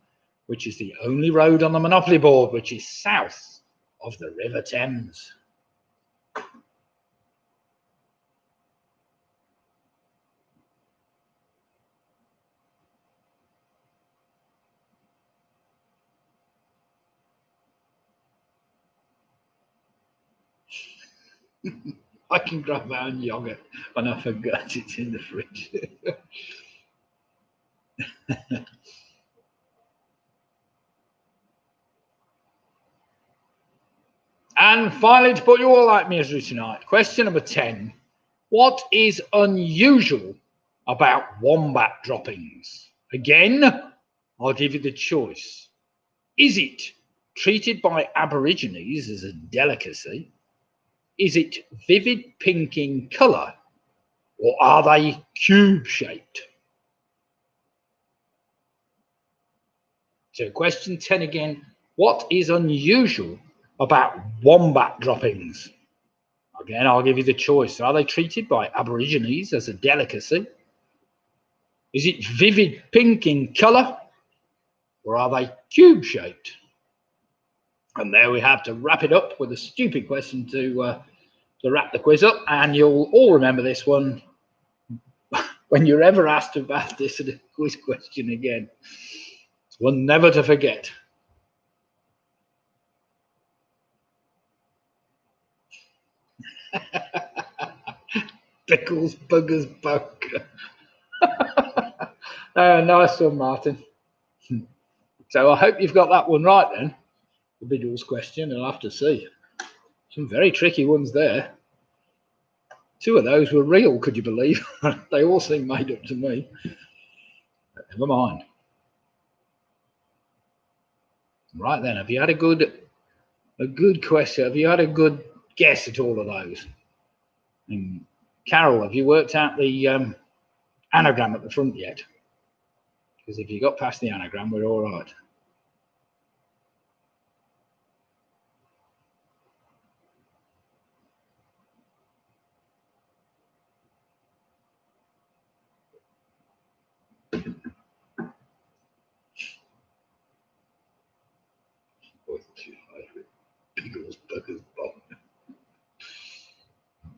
which is the only road on the Monopoly board which is south of the River Thames. I can grab my own yogurt when I forget it's in the fridge. And finally, to put you all out misery tonight, question number 10. What is unusual about wombat droppings? Again, I'll give you the choice. Is it treated by Aborigines as a delicacy? Is it vivid pink in colour? Or are they cube-shaped? So question 10 again. What is unusual about wombat droppings? Again, I'll give you the choice. Are they treated by Aborigines as a delicacy? Is it vivid pink in colour? Or are they cube-shaped? And there we have to wrap it up with a stupid question to wrap the quiz up. And you'll all remember this one when you're ever asked about this quiz question again. It's one never to forget. Pickles, buggers, bug. Nice one, Martin. So I hope you've got that one right then. The Biggles question, I'll have to see. Some very tricky ones there. Two of those were real, could you believe? They all seem made up to me. But never mind. Right then, have you had a good question? Have you had a good guess at all of those? And Carol, have you worked out the anagram at the front yet? Because if you got past the anagram, we're all right. Biggles, buggers, bomb.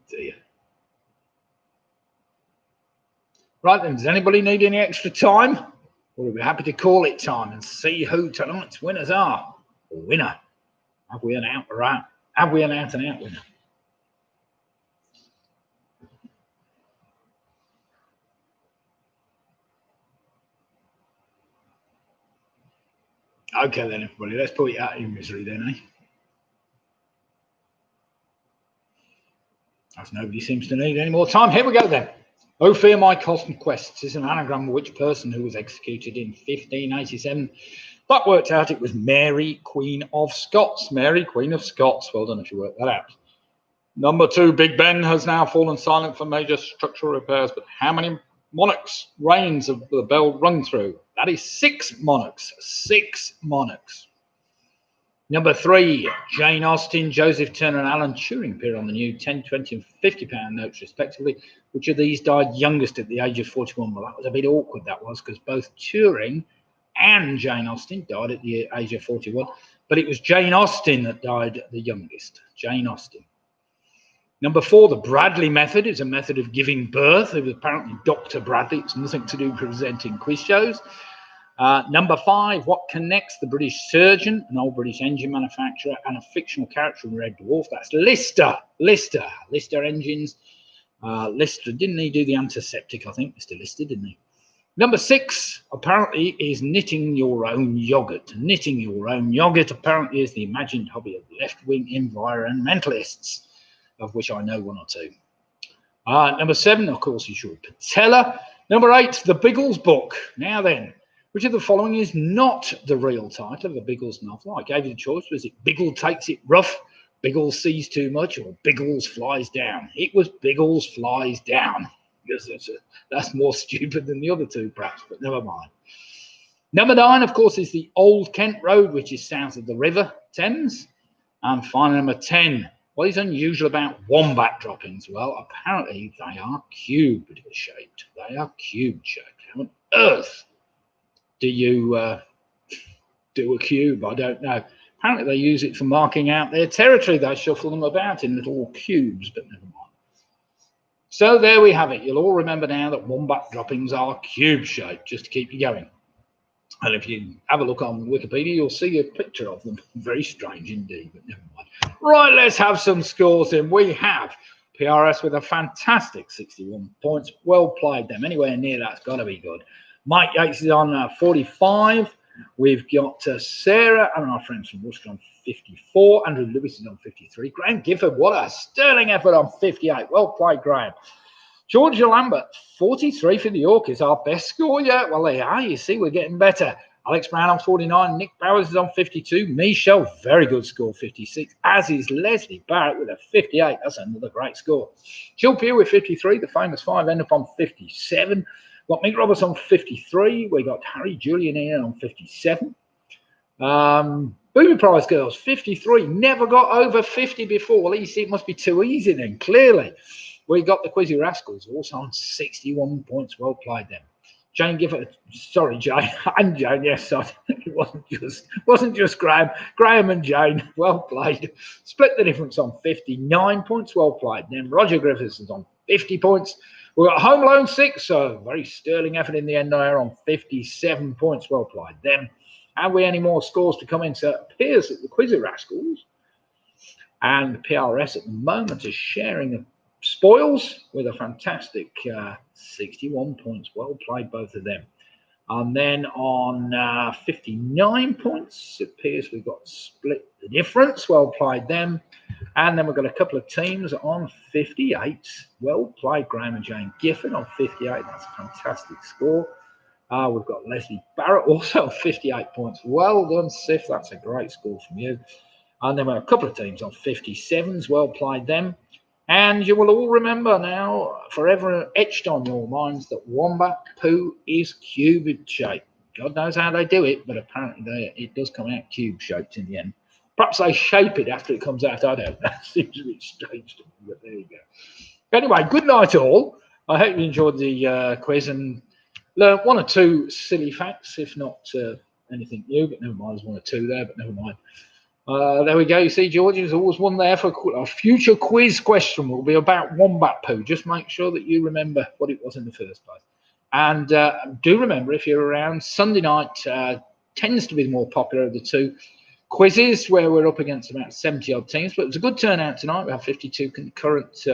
Dear. Right then, does anybody need any extra time? We'll be happy to call it time and see who tonight's winners are. Or winner. Have we an out or out? Have we an out and out winner? Okay then, everybody, let's put you out of your misery then, eh? As nobody seems to need any more time, here we go then. O fear my conquests is an anagram of which person who was executed in 1587. That worked out it was Mary, Queen of Scots. Mary, Queen of Scots. Well done if you worked that out. Number 2, Big Ben has now fallen silent for major structural repairs, but how many monarchs' reigns have the bell rung through? That is 6 monarchs. 6 monarchs. Number 3, Jane Austen, Joseph Turner, and Alan Turing appear on the new 10, 20, and £50 notes, respectively. Which of these died youngest at the age of 41? Well, that was a bit awkward, that was, because both Turing and Jane Austen died at the age of 41. But it was Jane Austen that died the youngest. Jane Austen. Number 4, the Bradley method is a method of giving birth. It was apparently Dr. Bradley. It's nothing to do with presenting quiz shows. Number 5, what connects the British surgeon, an old British engine manufacturer, and a fictional character in Red Dwarf? That's Lister. Lister engines. Lister, didn't he do the antiseptic, I think? Mr. Lister, didn't he? Number 6, apparently, is knitting your own yogurt. Knitting your own yogurt, apparently, is the imagined hobby of left-wing environmentalists, of which I know 1 or 2. Number 7, of course, is your patella. Number 8, the Biggles book. Now then, which of the following is not the real title of the Biggles novel? I gave you the choice. Was it Biggles Takes It Rough, Biggles Sees Too Much, or Biggles Flies Down? It was Biggles Flies Down. That's more stupid than the other 2, perhaps, but never mind. Number 9, of course, is the Old Kent Road, which is south of the River Thames. And finally, number 10, what is unusual about wombat droppings? Well, apparently they are cube shaped. They are cube shaped. How on earth do you do a cube? I don't know. Apparently they use it for marking out their territory. They shuffle them about in little cubes, but never mind. So there we have it. You'll all remember now that wombat droppings are cube shaped, just to keep you going. And if you have a look on Wikipedia, you'll see a picture of them. Very strange indeed, but never mind. Right, let's have some scores in. We have PRS with a fantastic 61 points. Well played them. Anywhere near that's got to be good. Mike Yates is on 45. We've got Sarah and our friends from Worcester on 54. Andrew Lewis is on 53. Graham Gifford, what a sterling effort, on 58. Well played, Graham. George Lambert, 43 for the Yorkers, our best score yet. Well, they are. You see, we're getting better. Alex Brown on 49. Nick Bowers is on 52. Michelle, very good score, 56. As is Leslie Barrett with a 58. That's another great score. Jill Pugh with 53. The famous 5 end up on 57. Got Mick Roberts on 53. We got Harry Julian in on 57. Booby Prize Girls, 53. Never got over 50 before. Well, it must be too easy then, clearly. We got the Quizzy Rascals, also on 61 points. Well played them. Jane Gifford, sorry, Jane, and Jane, yes, it wasn't just Graham. Graham and Jane, well played. Split the difference on 59 points. Well played them. Roger Griffiths is on 50 points. We've got Home Alone 6, so very sterling effort in the end there on 57 points. Well played them. Have we any more scores to come in? So it appears that the Quizzy Rascals And the PRS at the moment is sharing the spoils with a fantastic 61 points. Well played, both of them. And then on 59 points, it appears we've got split the difference. Well played them. And then we've got a couple of teams on 58. Well played, Graham and Jane Gifford on 58. That's a fantastic score. We've got Leslie Barrett also on 58 points. Well done, Sif. That's a great score from you. And then we've got a couple of teams on 57s. Well played them. And you will all remember now, forever etched on your minds, that Wombat poo is cube shaped. God knows how they do it, but apparently it does come out cube shaped in the end. Perhaps they shape it after it comes out. I don't know. Seems a bit strange to me, but there you go. Anyway, good night all. I hope you enjoyed the quiz and learned one or two silly facts, if not anything new, but never mind. There's one or two there, but never mind. There we go. You see, George, there's always one there for a future quiz question. Will be about wombat poo. Just make sure that you remember what it was in the first place. And do remember, if you're around, Sunday night tends to be the more popular of the two quizzes, where we're up against about 70 odd teams. But it was a good turnout tonight. We have 52 concurrent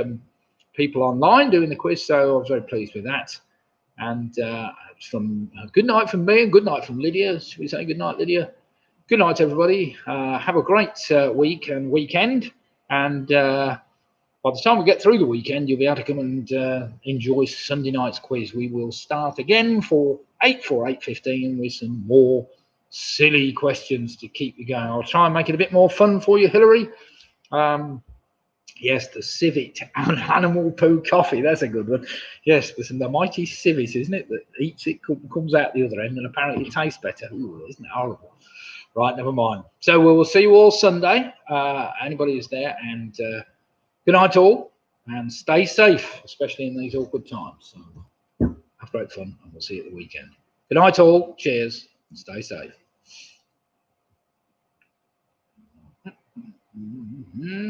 people online doing the quiz, so I was very pleased with that. And from good night from me and good night from Lydia. Should we say good night, Lydia? Good night, everybody. Have a great week and weekend. And by the time we get through the weekend, you'll be able to come and enjoy Sunday night's quiz. We will start again for 8:15 with some more silly questions to keep you going. I'll try and make it a bit more fun for you, Hillary. Yes, the civet animal poo coffee. That's a good one. Yes, there's the mighty civet, isn't it, that eats it, comes out the other end, and apparently it tastes better. Ooh, isn't it horrible? Right, never mind. So we will see you all Sunday. Anybody who's there, and good night all, and stay safe, especially in these awkward times. So have great fun, and we'll see you at the weekend. Good night all. Cheers, and stay safe.